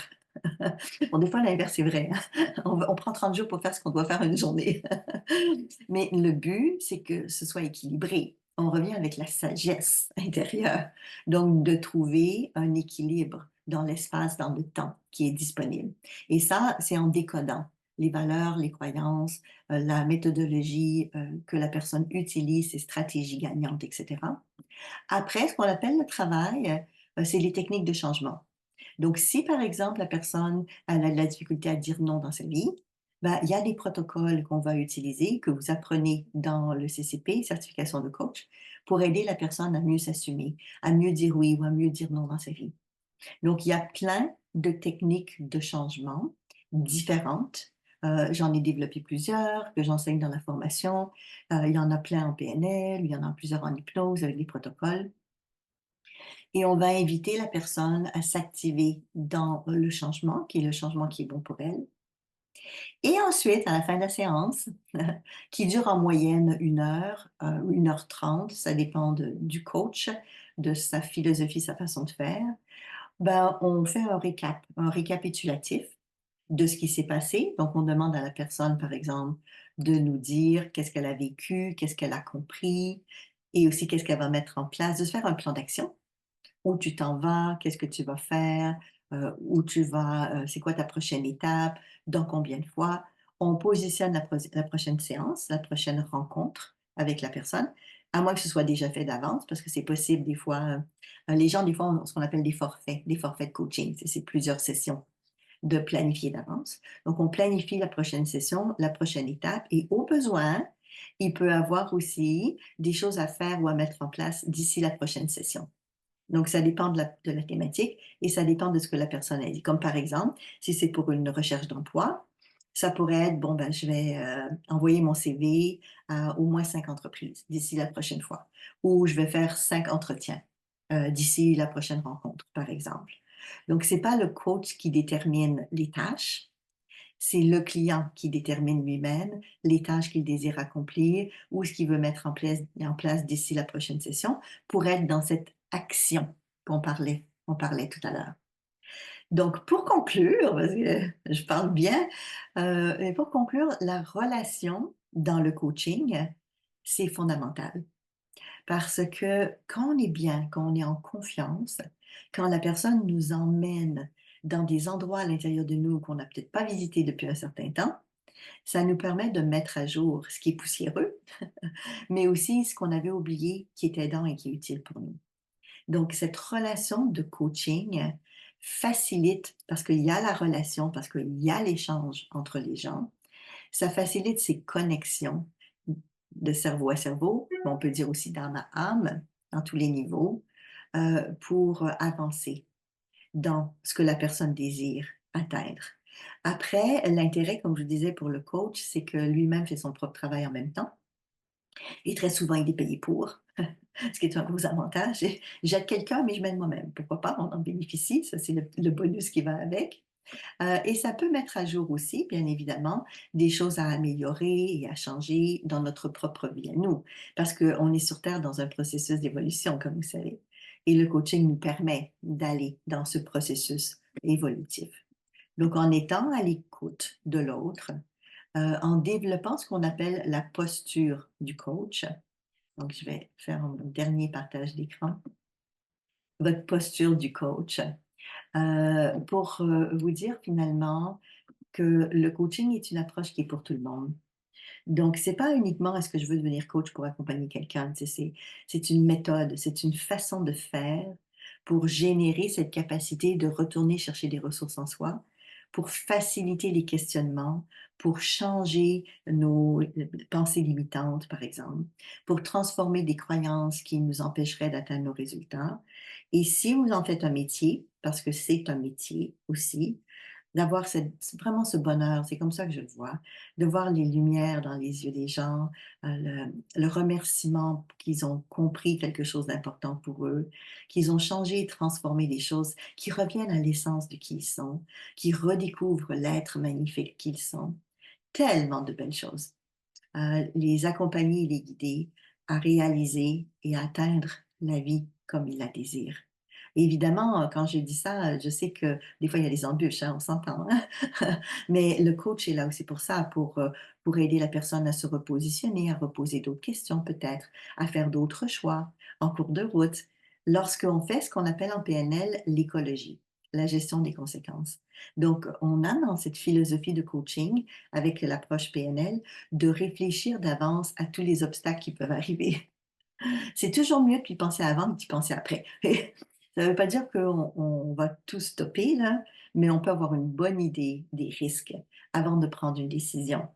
Bon, des fois, l'inverse, c'est vrai, hein. On prend 30 jours pour faire ce qu'on doit faire en une journée. Mais le but, c'est que ce soit équilibré. On revient avec la sagesse intérieure. Donc, de trouver un équilibre dans l'espace, dans le temps qui est disponible. Et ça, c'est en décodant les valeurs, les croyances, la méthodologie que la personne utilise, ses stratégies gagnantes, etc. Après, ce qu'on appelle le travail, c'est les techniques de changement. Donc, si par exemple la personne elle a de la difficulté à dire non dans sa vie, ben, il y a des protocoles qu'on va utiliser, que vous apprenez dans le CCP, certification de coach, pour aider la personne à mieux s'assumer, à mieux dire oui ou à mieux dire non dans sa vie. Donc, il y a plein de techniques de changement différentes. J'en ai développé plusieurs que j'enseigne dans la formation. Il y en a plein en PNL, il y en a plusieurs en hypnose avec des protocoles. Et on va inviter la personne à s'activer dans le changement, qui est le changement qui est bon pour elle. Et ensuite, à la fin de la séance, qui dure en moyenne 1 heure, 1 h 30, ça dépend du coach, de sa philosophie, sa façon de faire, ben, on fait un récapitulatif de ce qui s'est passé. Donc, on demande à la personne, par exemple, de nous dire qu'est-ce qu'elle a vécu, qu'est-ce qu'elle a compris, et aussi qu'est-ce qu'elle va mettre en place, de se faire un plan d'action où tu t'en vas, qu'est-ce que tu vas faire, où tu vas, c'est quoi ta prochaine étape, dans combien de fois. On positionne la prochaine séance, la prochaine rencontre avec la personne, à moins que ce soit déjà fait d'avance, parce que c'est possible des fois, les gens des fois ont ce qu'on appelle des forfaits de coaching, c'est plusieurs sessions de planifier d'avance. Donc, on planifie la prochaine session, la prochaine étape, et au besoin, il peut avoir aussi des choses à faire ou à mettre en place d'ici la prochaine session. Donc, ça dépend de la thématique et ça dépend de ce que la personne a dit. Comme par exemple, si c'est pour une recherche d'emploi, ça pourrait être, bon, ben, je vais envoyer mon CV à au moins 5 entreprises d'ici la prochaine fois. Ou je vais faire 5 entretiens d'ici la prochaine rencontre, par exemple. Donc, c'est pas le coach qui détermine les tâches, c'est le client qui détermine lui-même les tâches qu'il désire accomplir ou ce qu'il veut mettre en place d'ici la prochaine session pour être dans cette action on parlait tout à l'heure. Donc, pour conclure, parce que je parle bien, et pour conclure, la relation dans le coaching, c'est fondamental. Parce que quand on est bien, quand on est en confiance, quand la personne nous emmène dans des endroits à l'intérieur de nous qu'on n'a peut-être pas visités depuis un certain temps, ça nous permet de mettre à jour ce qui est poussiéreux, mais aussi ce qu'on avait oublié qui est aidant et qui est utile pour nous. Donc, cette relation de coaching facilite, parce qu'il y a la relation, parce qu'il y a l'échange entre les gens, ça facilite ces connexions de cerveau à cerveau, mais on peut dire aussi d'âme à âme, dans tous les niveaux, pour avancer dans ce que la personne désire atteindre. Après, l'intérêt, comme je disais pour le coach, c'est que lui-même fait son propre travail en même temps et très souvent, il est payé pour, ce qui est un gros avantage. J'aide quelqu'un, mais je m'aide moi-même. Pourquoi pas? On en bénéficie. Ça, c'est le bonus qui va avec. Et ça peut mettre à jour aussi, bien évidemment, des choses à améliorer et à changer dans notre propre vie à nous. Parce qu'on est sur Terre dans un processus d'évolution, comme vous savez. Et le coaching nous permet d'aller dans ce processus évolutif. Donc, en étant à l'écoute de l'autre, en développant ce qu'on appelle la posture du coach. Donc, je vais faire un dernier partage d'écran. Votre posture du coach. Pour vous dire finalement que le coaching est une approche qui est pour tout le monde. Donc, c'est pas uniquement est-ce que je veux devenir coach pour accompagner quelqu'un, tu sais, c'est une méthode, c'est une façon de faire pour générer cette capacité de retourner chercher des ressources en soi, pour faciliter les questionnements, pour changer nos pensées limitantes, par exemple, pour transformer des croyances qui nous empêcheraient d'atteindre nos résultats. Et si vous en faites un métier, parce que c'est un métier aussi, d'avoir vraiment ce bonheur, c'est comme ça que je le vois, de voir les lumières dans les yeux des gens, le remerciement qu'ils ont compris quelque chose d'important pour eux, qu'ils ont changé et transformé les choses, qui reviennent à l'essence de qui ils sont, qui redécouvrent l'être magnifique qu'ils sont. Tellement de belles choses. Les accompagner et les guider à réaliser et à atteindre la vie comme ils la désirent. Évidemment, quand je dis ça, je sais que des fois il y a des embûches, hein, on s'entend, hein? Mais le coach est là aussi pour ça, pour aider la personne à se repositionner, à reposer d'autres questions peut-être, à faire d'autres choix en cours de route, lorsqu'on fait ce qu'on appelle en PNL l'écologie, la gestion des conséquences. Donc, on a dans cette philosophie de coaching, avec l'approche PNL, de réfléchir d'avance à tous les obstacles qui peuvent arriver. C'est toujours mieux d'y penser avant que d'y penser après. Ça ne veut pas dire qu'on va tout stopper, là, mais on peut avoir une bonne idée des risques avant de prendre une décision.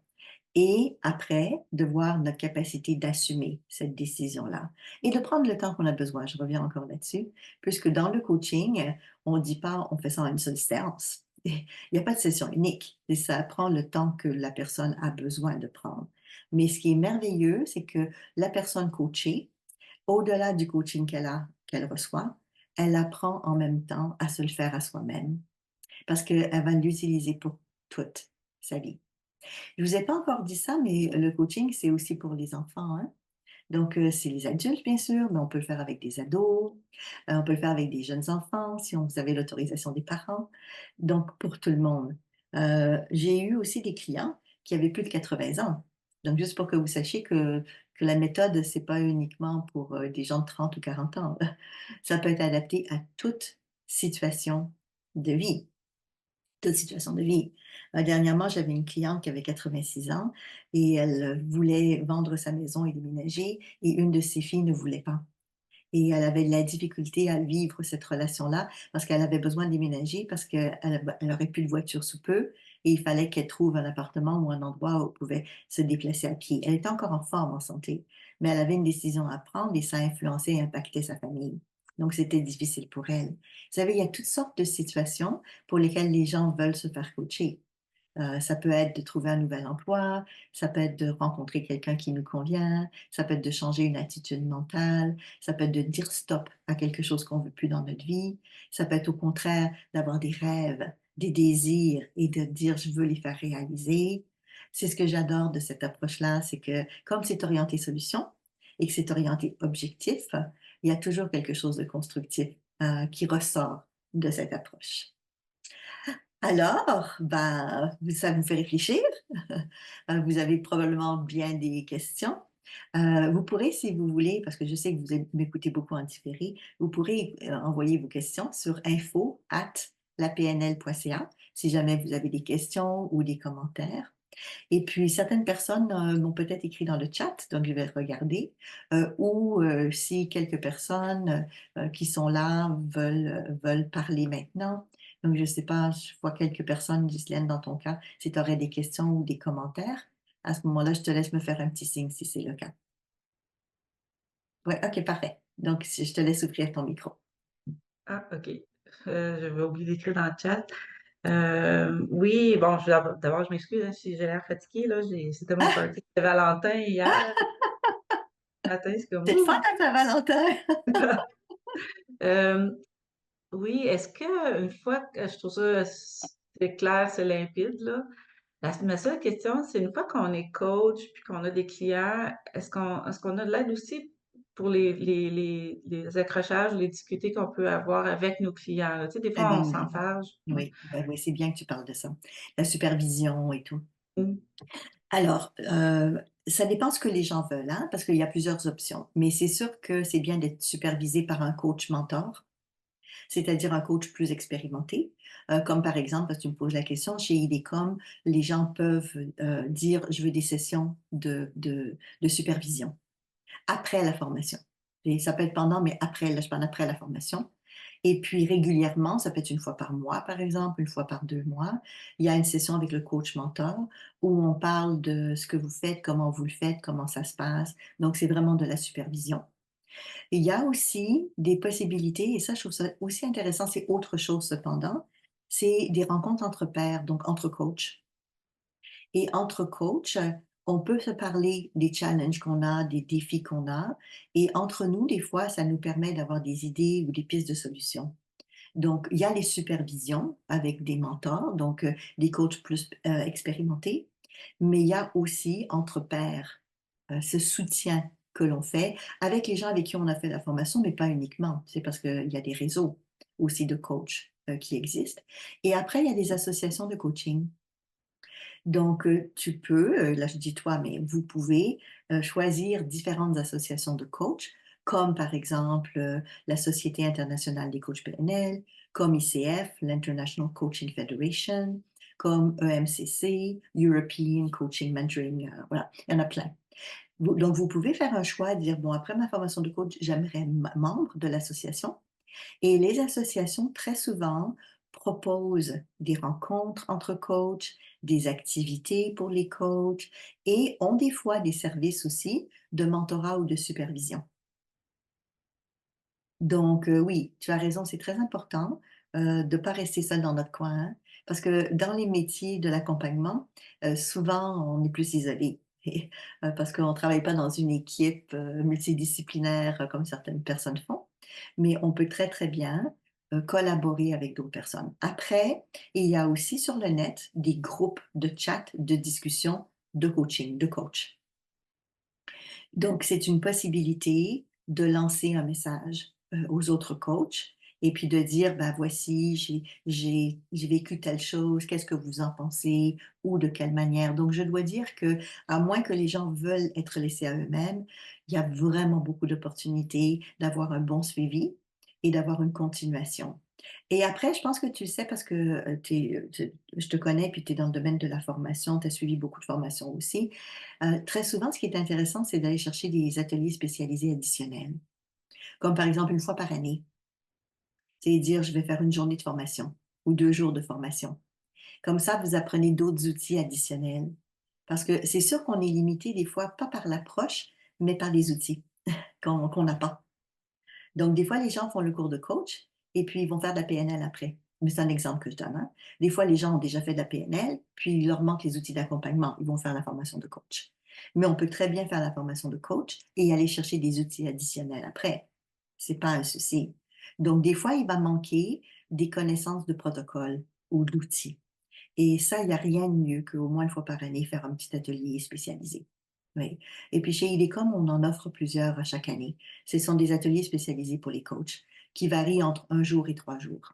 Et après, de voir notre capacité d'assumer cette décision-là et de prendre le temps qu'on a besoin. Je reviens encore là-dessus, puisque dans le coaching, on ne dit pas on fait ça en une seule séance. Il n'y a pas de session unique. Et ça prend le temps que la personne a besoin de prendre. Mais ce qui est merveilleux, c'est que la personne coachée, au-delà du coaching qu'elle reçoit, elle apprend en même temps à se le faire à soi-même parce qu'elle va l'utiliser pour toute sa vie. Je ne vous ai pas encore dit ça, mais le coaching, c'est aussi pour les enfants, hein. Donc, c'est les adultes, bien sûr, mais on peut le faire avec des ados, on peut le faire avec des jeunes enfants, si vous avez l'autorisation des parents. Donc, pour tout le monde. J'ai eu aussi des clients qui avaient plus de 80 ans. Donc, juste pour que vous sachiez que la méthode, c'est pas uniquement pour des gens de 30 ou 40 ans. Ça peut être adapté à toute situation de vie. Toute situation de vie. Dernièrement, j'avais une cliente qui avait 86 ans et elle voulait vendre sa maison et déménager et une de ses filles ne voulait pas. Et elle avait de la difficulté à vivre cette relation-là parce qu'elle avait besoin de déménager parce qu'elle elle aurait plus de voiture sous peu et il fallait qu'elle trouve un appartement ou un endroit où elle pouvait se déplacer à pied. Elle était encore en forme, en santé, mais elle avait une décision à prendre et ça influençait et impactait sa famille. Donc, c'était difficile pour elle. Vous savez, il y a toutes sortes de situations pour lesquelles les gens veulent se faire coacher. Ça peut être de trouver un nouvel emploi, ça peut être de rencontrer quelqu'un qui nous convient, ça peut être de changer une attitude mentale, ça peut être de dire stop à quelque chose qu'on veut plus dans notre vie, ça peut être au contraire d'avoir des rêves, des désirs et de dire je veux les faire réaliser. C'est ce que j'adore de cette approche-là, c'est que comme c'est orienté solution et que c'est orienté objectif, il y a toujours quelque chose de constructif qui ressort de cette approche. Alors, ben, ça vous fait réfléchir. Vous avez probablement bien des questions. Vous pourrez, si vous voulez, parce que je sais que m'écoutez beaucoup en différé, vous pourrez envoyer vos questions sur info@lapnl.ca si jamais vous avez des questions ou des commentaires. Et puis certaines personnes m'ont peut-être écrit dans le chat, donc je vais regarder, ou si quelques personnes qui sont là veulent parler maintenant. Donc je ne sais pas, je vois quelques personnes, Ghislaine, dans ton cas, si tu aurais des questions ou des commentaires. À ce moment-là, je te laisse me faire un petit signe si c'est le cas. Oui, OK, parfait. Donc, si je te laisse ouvrir ton micro. Ah, OK. J'avais oublié d'écrire dans le chat. Oui, bon, d'abord, je m'excuse hein, si j'ai l'air fatiguée, là. C'était mon party de Valentin hier. Matin, c'est comme C'est le fun ouh! à Saint-Valentin! Euh, oui, est-ce que une fois que je trouve ça c'est clair, c'est limpide, là. Ma seule question, c'est une fois qu'on est coach puis qu'on a des clients, est-ce qu'on a de l'aide aussi pour les accrochages, les difficultés qu'on peut avoir avec nos clients, là? Tu sais, des Eh fois, ben on oui, s'enfarge. oui, ben oui, c'est bien que tu parles de ça. La supervision et tout. Mm. Alors, ça dépend ce que les gens veulent, hein, parce qu'il y a plusieurs options. Mais c'est sûr que c'est bien d'être supervisé par un coach mentor, c'est-à-dire un coach plus expérimenté. Comme par exemple, parce que tu me poses la question, chez IDECOM, les gens peuvent dire, je veux des sessions de supervision après la formation. Et ça peut être pendant, mais après, là, je parle après la formation. Et puis régulièrement, ça peut être une fois par mois, par exemple, une fois par 2 mois, il y a une session avec le coach mentor où on parle de ce que vous faites, comment vous le faites, comment ça se passe. Donc, c'est vraiment de la supervision. Il y a aussi des possibilités, et ça, je trouve ça aussi intéressant, c'est autre chose cependant, c'est des rencontres entre pairs, donc entre coachs. Et entre coachs, on peut se parler des challenges qu'on a, des défis qu'on a, et entre nous, des fois, ça nous permet d'avoir des idées ou des pistes de solutions. Donc, il y a les supervisions avec des mentors, donc des coachs plus expérimentés, mais il y a aussi entre pairs ce soutien que l'on fait avec les gens avec qui on a fait la formation, mais pas uniquement. C'est parce qu'il y a des réseaux aussi de coachs qui existent. Et après, il y a des associations de coaching. Donc, tu peux, là je dis toi, mais vous pouvez choisir différentes associations de coachs, comme par exemple la Société internationale des coachs PNL, comme ICF, l'International Coaching Federation, comme EMCC, European Coaching Mentoring, voilà, il y en a plein. Donc, vous pouvez faire un choix, dire, bon, après ma formation de coach, j'aimerais être membre de l'association. Et les associations, très souvent, proposent des rencontres entre coachs, des activités pour les coachs et ont des fois des services aussi de mentorat ou de supervision. Donc, oui, tu as raison, c'est très important de ne pas rester seul dans notre coin, hein, parce que dans les métiers de l'accompagnement, souvent, on est plus isolé. Parce qu'on ne travaille pas dans une équipe multidisciplinaire comme certaines personnes font, mais on peut très, très bien collaborer avec d'autres personnes. Après, il y a aussi sur le net des groupes de chat, de discussion, de coaching, de coach. Donc, c'est une possibilité de lancer un message aux autres coachs et puis de dire, ben voici, j'ai vécu telle chose, qu'est-ce que vous en pensez ou de quelle manière. Donc, je dois dire que, à moins que les gens veulent être laissés à eux-mêmes, il y a vraiment beaucoup d'opportunités d'avoir un bon suivi et d'avoir une continuation. Et après, je pense que tu le sais parce que je te connais, puis tu es dans le domaine de la formation, tu as suivi beaucoup de formations aussi. Très souvent, ce qui est intéressant, c'est d'aller chercher des ateliers spécialisés additionnels, comme par exemple une fois par année. C'est dire, je vais faire une journée de formation ou 2 jours de formation. Comme ça, vous apprenez d'autres outils additionnels. Parce que c'est sûr qu'on est limité des fois, pas par l'approche, mais par les outils qu'on n'a pas. Donc, des fois, les gens font le cours de coach et puis ils vont faire de la PNL après. Mais c'est un exemple que je donne, hein. Des fois, les gens ont déjà fait de la PNL, puis il leur manque les outils d'accompagnement. Ils vont faire la formation de coach. Mais on peut très bien faire la formation de coach et aller chercher des outils additionnels après. C'est pas un souci. Donc, des fois, il va manquer des connaissances de protocole ou d'outils. Et ça, il n'y a rien de mieux qu'au moins une fois par année faire un petit atelier spécialisé. Oui. Et puis chez IDECOM, on en offre plusieurs à chaque année. Ce sont des ateliers spécialisés pour les coachs qui varient entre 1 jour et 3 jours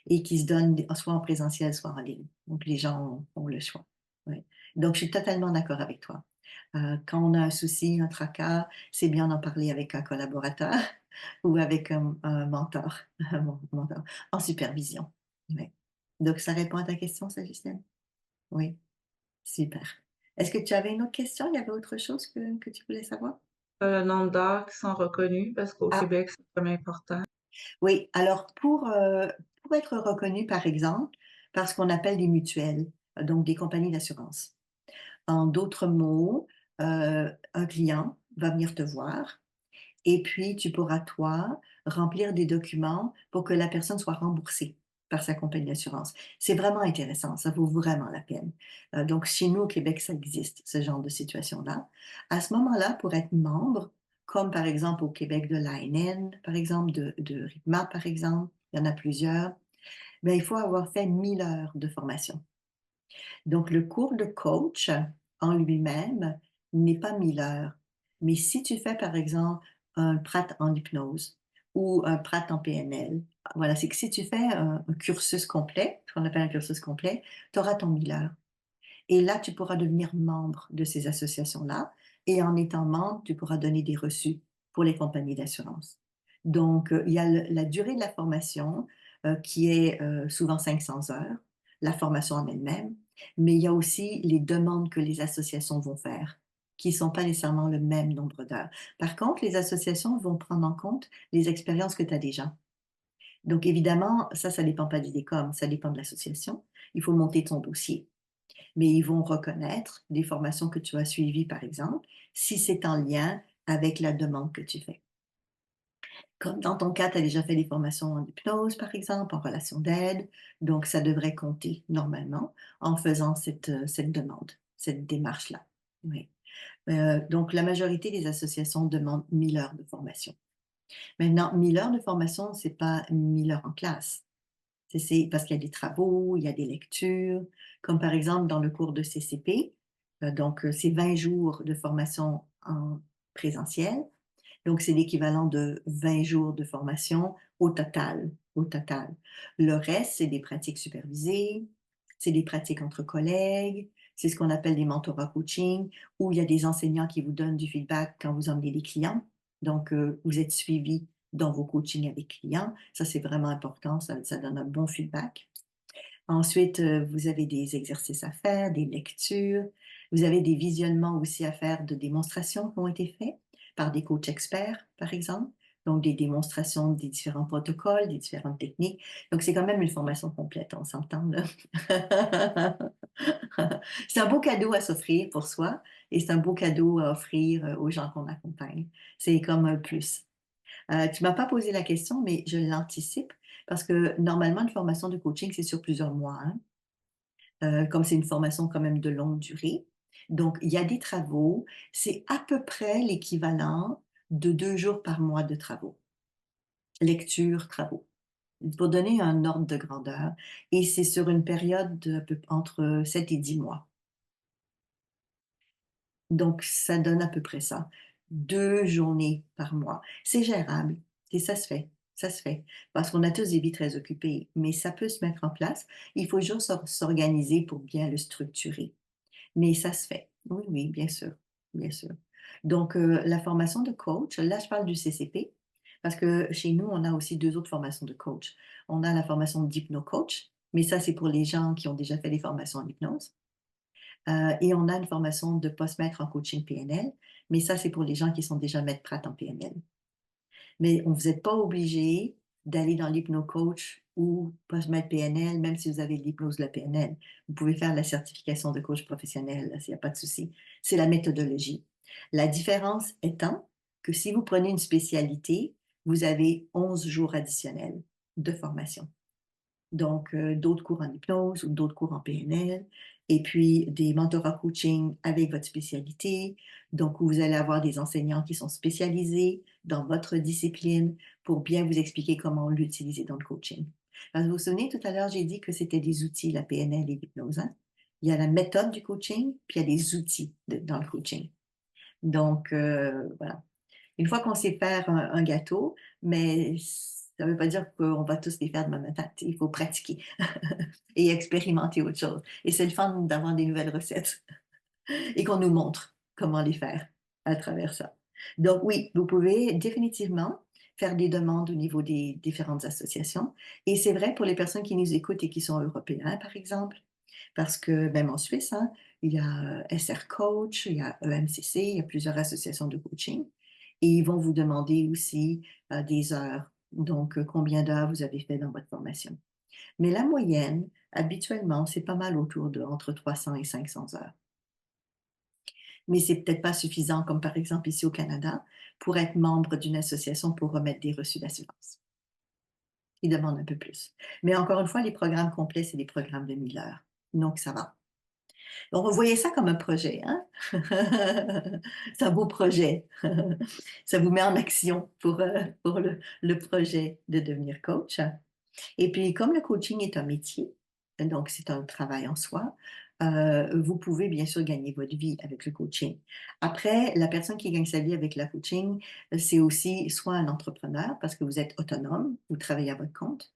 et qui se donnent soit en présentiel, soit en ligne. Donc les gens ont le choix. Oui. Donc je suis totalement d'accord avec toi. Quand on a un souci, un tracas, c'est bien d'en parler avec un collaborateur ou avec un mentor, un mentor en supervision. Ouais. Donc ça répond à ta question, ça, Justine? Oui, super. Est-ce que tu avais une autre question? Il y avait autre chose que tu voulais savoir? Le nombre d'heures qui sont reconnues, parce qu'au Ah, Québec, c'est comme important. oui, alors pour être reconnu, par exemple, par ce qu'on appelle des mutuelles, donc des compagnies d'assurance. En d'autres mots, un client va venir te voir et puis tu pourras, toi, remplir des documents pour que la personne soit remboursée par sa compagnie d'assurance. C'est vraiment intéressant, ça vaut vraiment la peine. Donc chez nous au Québec, ça existe, ce genre de situation-là. À ce moment-là, pour être membre, comme par exemple au Québec de l'ANN, par exemple, de RIPMA, par exemple, il y en a plusieurs, ben, il faut avoir fait 1000 heures de formation. Donc, le cours de coach en lui-même n'est pas 1000 heures. Mais si tu fais, par exemple, un PRAT en hypnose ou un PRAT en PNL, voilà, c'est que si tu fais un cursus complet, ce qu'on appelle un cursus complet, tu auras ton 1000 heures. Et là, tu pourras devenir membre de ces associations-là. Et en étant membre, tu pourras donner des reçus pour les compagnies d'assurance. Donc, il y a la durée de la formation qui est souvent 500 heures, la formation en elle-même, mais il y a aussi les demandes que les associations vont faire, qui ne sont pas nécessairement le même nombre d'heures. Par contre, les associations vont prendre en compte les expériences que tu as déjà. Donc, évidemment, ça ne dépend pas du DECOM, ça dépend de l'association. Il faut monter ton dossier, mais ils vont reconnaître des formations que tu as suivies, par exemple, si c'est en lien avec la demande que tu fais. Comme dans ton cas, tu as déjà fait des formations en hypnose, par exemple, en relation d'aide, donc ça devrait compter normalement en faisant cette demande, cette démarche-là. Oui. Donc, la majorité des associations demandent 1000 heures de formation. Maintenant, 1000 heures de formation, c'est pas 1000 heures en classe. C'est parce qu'il y a des travaux, il y a des lectures, comme par exemple dans le cours de CCP. Donc, c'est 20 jours de formation en présentiel. Donc, c'est l'équivalent de 20 jours de formation au total. Au total. Le reste, c'est des pratiques supervisées, c'est des pratiques entre collègues, c'est ce qu'on appelle des mentorats coaching, où il y a des enseignants qui vous donnent du feedback quand vous emmenez des clients. Donc, vous êtes suivi dans vos coachings avec clients. Ça, c'est vraiment important, ça donne un bon feedback. Ensuite, vous avez des exercices à faire, des lectures. Vous avez des visionnements aussi à faire de démonstrations qui ont été faites par des coachs experts, par exemple. Donc, des démonstrations des différents protocoles, des différentes techniques. Donc, c'est quand même une formation complète, on s'entend, là. C'est un beau cadeau à s'offrir pour soi et c'est un beau cadeau à offrir aux gens qu'on accompagne. C'est comme un plus. Tu m'as pas posé la question, mais je l'anticipe parce que normalement, une formation de coaching, c'est sur plusieurs mois, hein. Comme c'est une formation quand même de longue durée. Donc, il y a des travaux. C'est à peu près l'équivalent de 2 jours par mois de travaux. Lecture, travaux. Pour donner un ordre de grandeur. Et c'est sur une période entre 7 et 10 mois. Donc, ça donne à peu près ça. 2 journées par mois. C'est gérable et ça se fait. Ça se fait. Parce qu'on a tous des vies très occupées, mais ça peut se mettre en place. Il faut juste s'organiser pour bien le structurer. Mais ça se fait. Oui, oui, bien sûr. Bien sûr. Donc, la formation de coach, là, je parle du CCP, parce que chez nous, on a aussi deux autres formations de coach. On a la formation d'hypno-coach, mais ça, c'est pour les gens qui ont déjà fait des formations en hypnose. Et on a une formation de post-maître en coaching PNL, mais ça, c'est pour les gens qui sont déjà maîtres prat en PNL. Mais vous n'êtes pas obligé d'aller dans l'hypno-coach ou post-maître PNL, même si vous avez de l'hypnose de la PNL. Vous pouvez faire la certification de coach professionnel, il n'y a pas de souci. C'est la méthodologie. La différence étant que si vous prenez une spécialité, vous avez 11 jours additionnels de formation. Donc, d'autres cours en hypnose ou d'autres cours en PNL, et puis des mentorats coaching avec votre spécialité. Donc, vous allez avoir des enseignants qui sont spécialisés dans votre discipline pour bien vous expliquer comment l'utiliser dans le coaching. Alors, vous vous souvenez, tout à l'heure, j'ai dit que c'était des outils, la PNL et l'hypnose, hein? Il y a la méthode du coaching, puis il y a des outils dans le coaching. Donc, voilà. Une fois qu'on sait faire un gâteau, mais ça ne veut pas dire qu'on va tous les faire demain matin. Il faut pratiquer et expérimenter autre chose. Et c'est le fun d'avoir des nouvelles recettes et qu'on nous montre. comment les faire à travers ça. Donc oui, vous pouvez définitivement faire des demandes au niveau des différentes associations. Et c'est vrai pour les personnes qui nous écoutent et qui sont européens, par exemple, parce que même en Suisse, hein, il y a SR Coach, il y a EMCC, il y a plusieurs associations de coaching. Et ils vont vous demander aussi des heures. Donc, combien d'heures vous avez fait dans votre formation. Mais la moyenne, habituellement, c'est pas mal autour de entre 300 et 500 heures. Mais c'est peut-être pas suffisant, comme par exemple ici au Canada, pour être membre d'une association pour remettre des reçus d'assurance. Ils demandent un peu plus. Mais encore une fois, les programmes complets, c'est des programmes de 1000 heures. Donc, ça va. Donc, vous voyez ça comme un projet, hein? C'est un beau projet. Ça vous met en action pour le projet de devenir coach. Et puis, comme le coaching est un métier, donc c'est un travail en soi, vous pouvez bien sûr gagner votre vie avec le coaching. Après, la personne qui gagne sa vie avec la coaching, c'est aussi soit un entrepreneur parce que vous êtes autonome, vous travaillez à votre compte,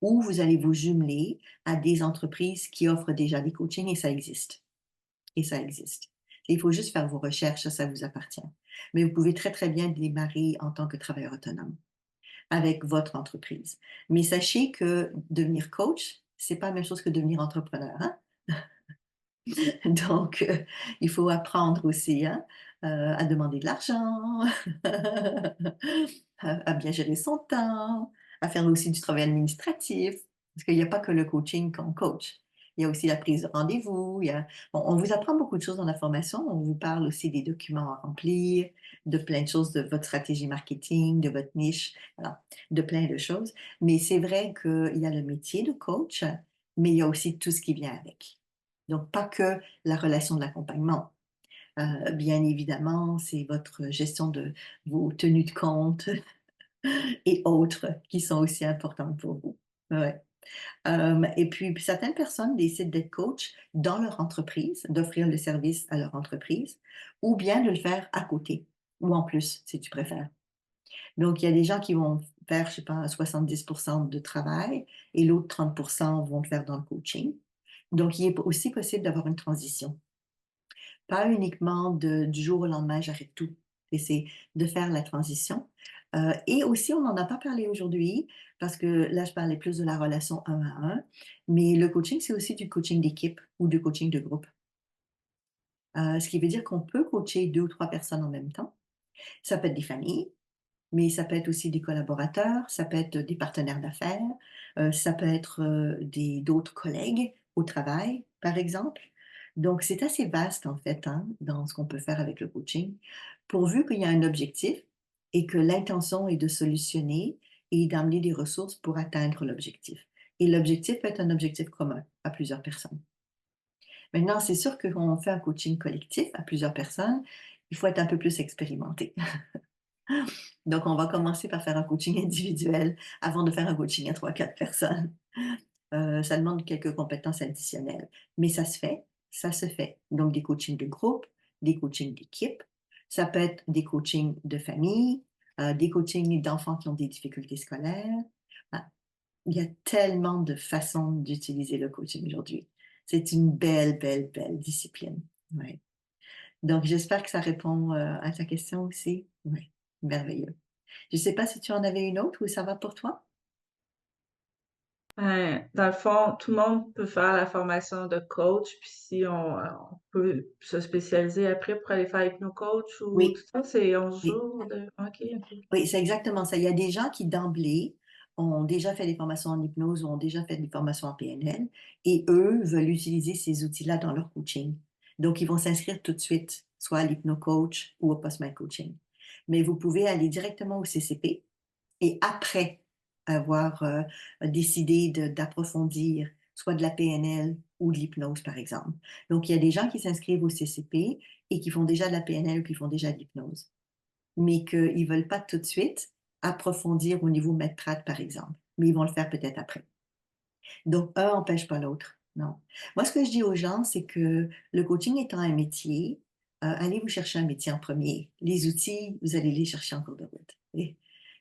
ou vous allez vous jumeler à des entreprises qui offrent déjà des coachings et ça existe. Et ça existe. Il faut juste faire vos recherches, ça vous appartient. Mais vous pouvez très très bien démarrer en tant que travailleur autonome avec votre entreprise. Mais sachez que devenir coach, c'est pas la même chose que devenir entrepreneur, hein? Donc, il faut apprendre aussi, hein, à demander de l'argent, à bien gérer son temps, à faire aussi du travail administratif. Parce qu'il n'y a pas que le coaching comme coach. Il y a aussi la prise de rendez-vous. Bon, on vous apprend beaucoup de choses dans la formation. On vous parle aussi des documents à remplir, de plein de choses, de votre stratégie marketing, de votre niche, voilà, de plein de choses. Mais c'est vrai qu'il y a le métier de coach, mais il y a aussi tout ce qui vient avec. Donc, pas que la relation de l'accompagnement. Bien évidemment, c'est votre gestion de vos tenues de compte et autres qui sont aussi importantes pour vous. Ouais. Et puis, certaines personnes décident d'être coach dans leur entreprise, d'offrir le service à leur entreprise, ou bien de le faire à côté, ou en plus, si tu préfères. Donc, il y a des gens qui vont faire, je sais pas, 70% de travail et l'autre 30% vont le faire dans le coaching. Donc, il est aussi possible d'avoir une transition. Pas uniquement du jour au lendemain, j'arrête tout. Et c'est de faire la transition. Et aussi, on n'en a pas parlé aujourd'hui, parce que là, je parlais plus de la relation un à un, mais le coaching, c'est aussi du coaching d'équipe ou du coaching de groupe. Ce qui veut dire qu'on peut coacher 2 ou 3 personnes en même temps. Ça peut être des familles, mais ça peut être aussi des collaborateurs, ça peut être des partenaires d'affaires, ça peut être, d'autres collègues au travail, par exemple. Donc c'est assez vaste en fait, hein, dans ce qu'on peut faire avec le coaching, pourvu qu'il y a un objectif et que l'intention est de solutionner et d'amener des ressources pour atteindre l'objectif. Et l'objectif peut être un objectif commun à plusieurs personnes. Maintenant, c'est sûr que quand on fait un coaching collectif à plusieurs personnes, il faut être un peu plus expérimenté. Donc, on va commencer par faire un coaching individuel avant de faire un coaching à 3-4 personnes. Ça demande quelques compétences additionnelles, mais ça se fait, ça se fait. Donc, des coachings de groupe, des coachings d'équipe, ça peut être des coachings de famille, des coachings d'enfants qui ont des difficultés scolaires. Ah, il y a tellement de façons d'utiliser le coaching aujourd'hui. C'est une belle, belle, belle discipline. Ouais. Donc, j'espère que ça répond à ta question aussi. Oui, merveilleux. Je ne sais pas si tu en avais une autre ou ça va pour toi? Dans le fond, tout le monde peut faire la formation de coach, puis si on peut se spécialiser après pour aller faire hypno-coach ou tout Oui, ça, c'est 11 oui, jours de... OK, OK. oui, c'est exactement ça. Il y a des gens qui d'emblée ont déjà fait des formations en hypnose ou ont déjà fait des formations en PNL et eux veulent utiliser ces outils-là dans leur coaching. Donc, ils vont s'inscrire tout de suite, soit à l'hypno-coach ou au post-mind coaching. Mais vous pouvez aller directement au CCP et après avoir décidé d'approfondir soit de la PNL ou de l'hypnose, par exemple. Donc, il y a des gens qui s'inscrivent au CCP et qui font déjà de la PNL ou qui font déjà de l'hypnose, mais qu'ils ne veulent pas tout de suite approfondir au niveau maître par exemple. Mais ils vont le faire peut-être après. Donc, un n'empêche pas l'autre. Non. Moi, ce que je dis aux gens, c'est que le coaching étant un métier, allez vous chercher un métier en premier. Les outils, vous allez les chercher en cours de route.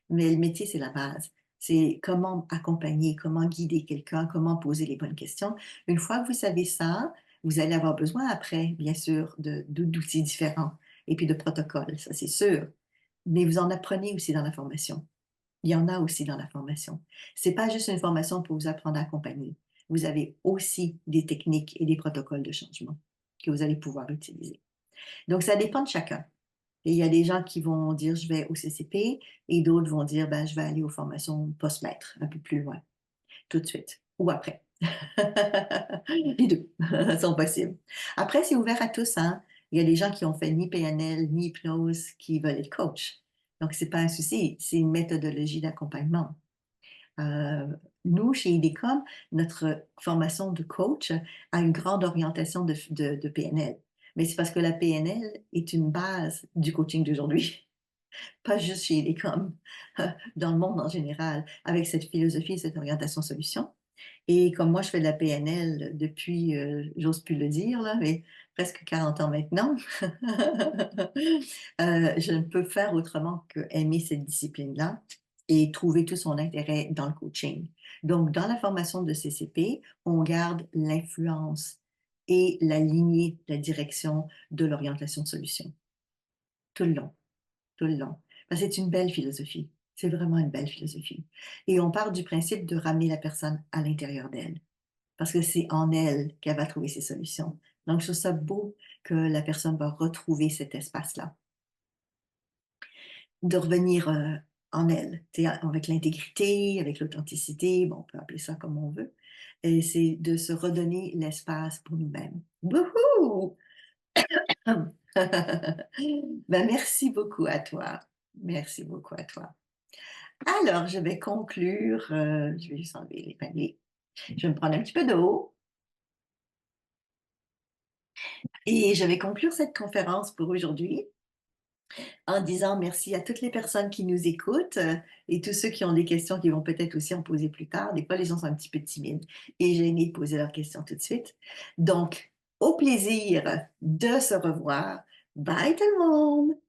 Mais le métier, c'est la base. C'est comment accompagner, comment guider quelqu'un, comment poser les bonnes questions. Une fois que vous savez ça, vous allez avoir besoin après, bien sûr, d'outils différents. et puis de protocoles, ça c'est sûr. Mais vous en apprenez aussi dans la formation. Il y en a aussi dans la formation. C'est pas juste une formation pour vous apprendre à accompagner. Vous avez aussi des techniques et des protocoles de changement que vous allez pouvoir utiliser. Donc, ça dépend de chacun. Et il y a des gens qui vont dire je vais au CCP et d'autres vont dire ben, je vais aller aux formations post-maître un peu plus loin, tout de suite ou après. Les deux sont possibles. Après, c'est ouvert à tous. Hein. Il y a des gens qui ont fait ni PNL ni hypnose qui veulent être coach. Donc, c'est pas un souci. C'est une méthodologie d'accompagnement. Euh, Nous, chez IDECOM, notre formation de coach a une grande orientation de PNL. Mais c'est parce que la PNL est une base du coaching d'aujourd'hui, pas juste chez IDECOM, dans le monde en général, avec cette philosophie, cette orientation solution. Et comme moi, je fais de la PNL depuis, j'ose plus le dire, là, mais presque 40 ans maintenant, je ne peux faire autrement que aimer cette discipline-là et trouver tout son intérêt dans le coaching. Donc, dans la formation de CCP, on garde l'influence et la lignée, la direction de l'orientation solution. Tout le long, tout le long. Parce que c'est une belle philosophie. C'est vraiment une belle philosophie. Et on part du principe de ramener la personne à l'intérieur d'elle parce que c'est en elle qu'elle va trouver ses solutions. Donc, je trouve ça beau que la personne va retrouver cet espace-là, de revenir en elle, avec l'intégrité, avec l'authenticité, bon, on peut appeler ça comme on veut, et c'est de se redonner l'espace pour nous-mêmes. Wouhou! Ben, merci beaucoup à toi. Merci beaucoup à toi. Alors, je vais conclure, je vais juste enlever les paniers. Je vais me prendre un petit peu d'eau. Et je vais conclure cette conférence pour aujourd'hui en disant merci à toutes les personnes qui nous écoutent et tous ceux qui ont des questions qui vont peut-être aussi en poser plus tard. Des fois, les gens sont un petit peu timides et gênés de poser leurs questions tout de suite. Donc, au plaisir de se revoir. Bye tout le monde!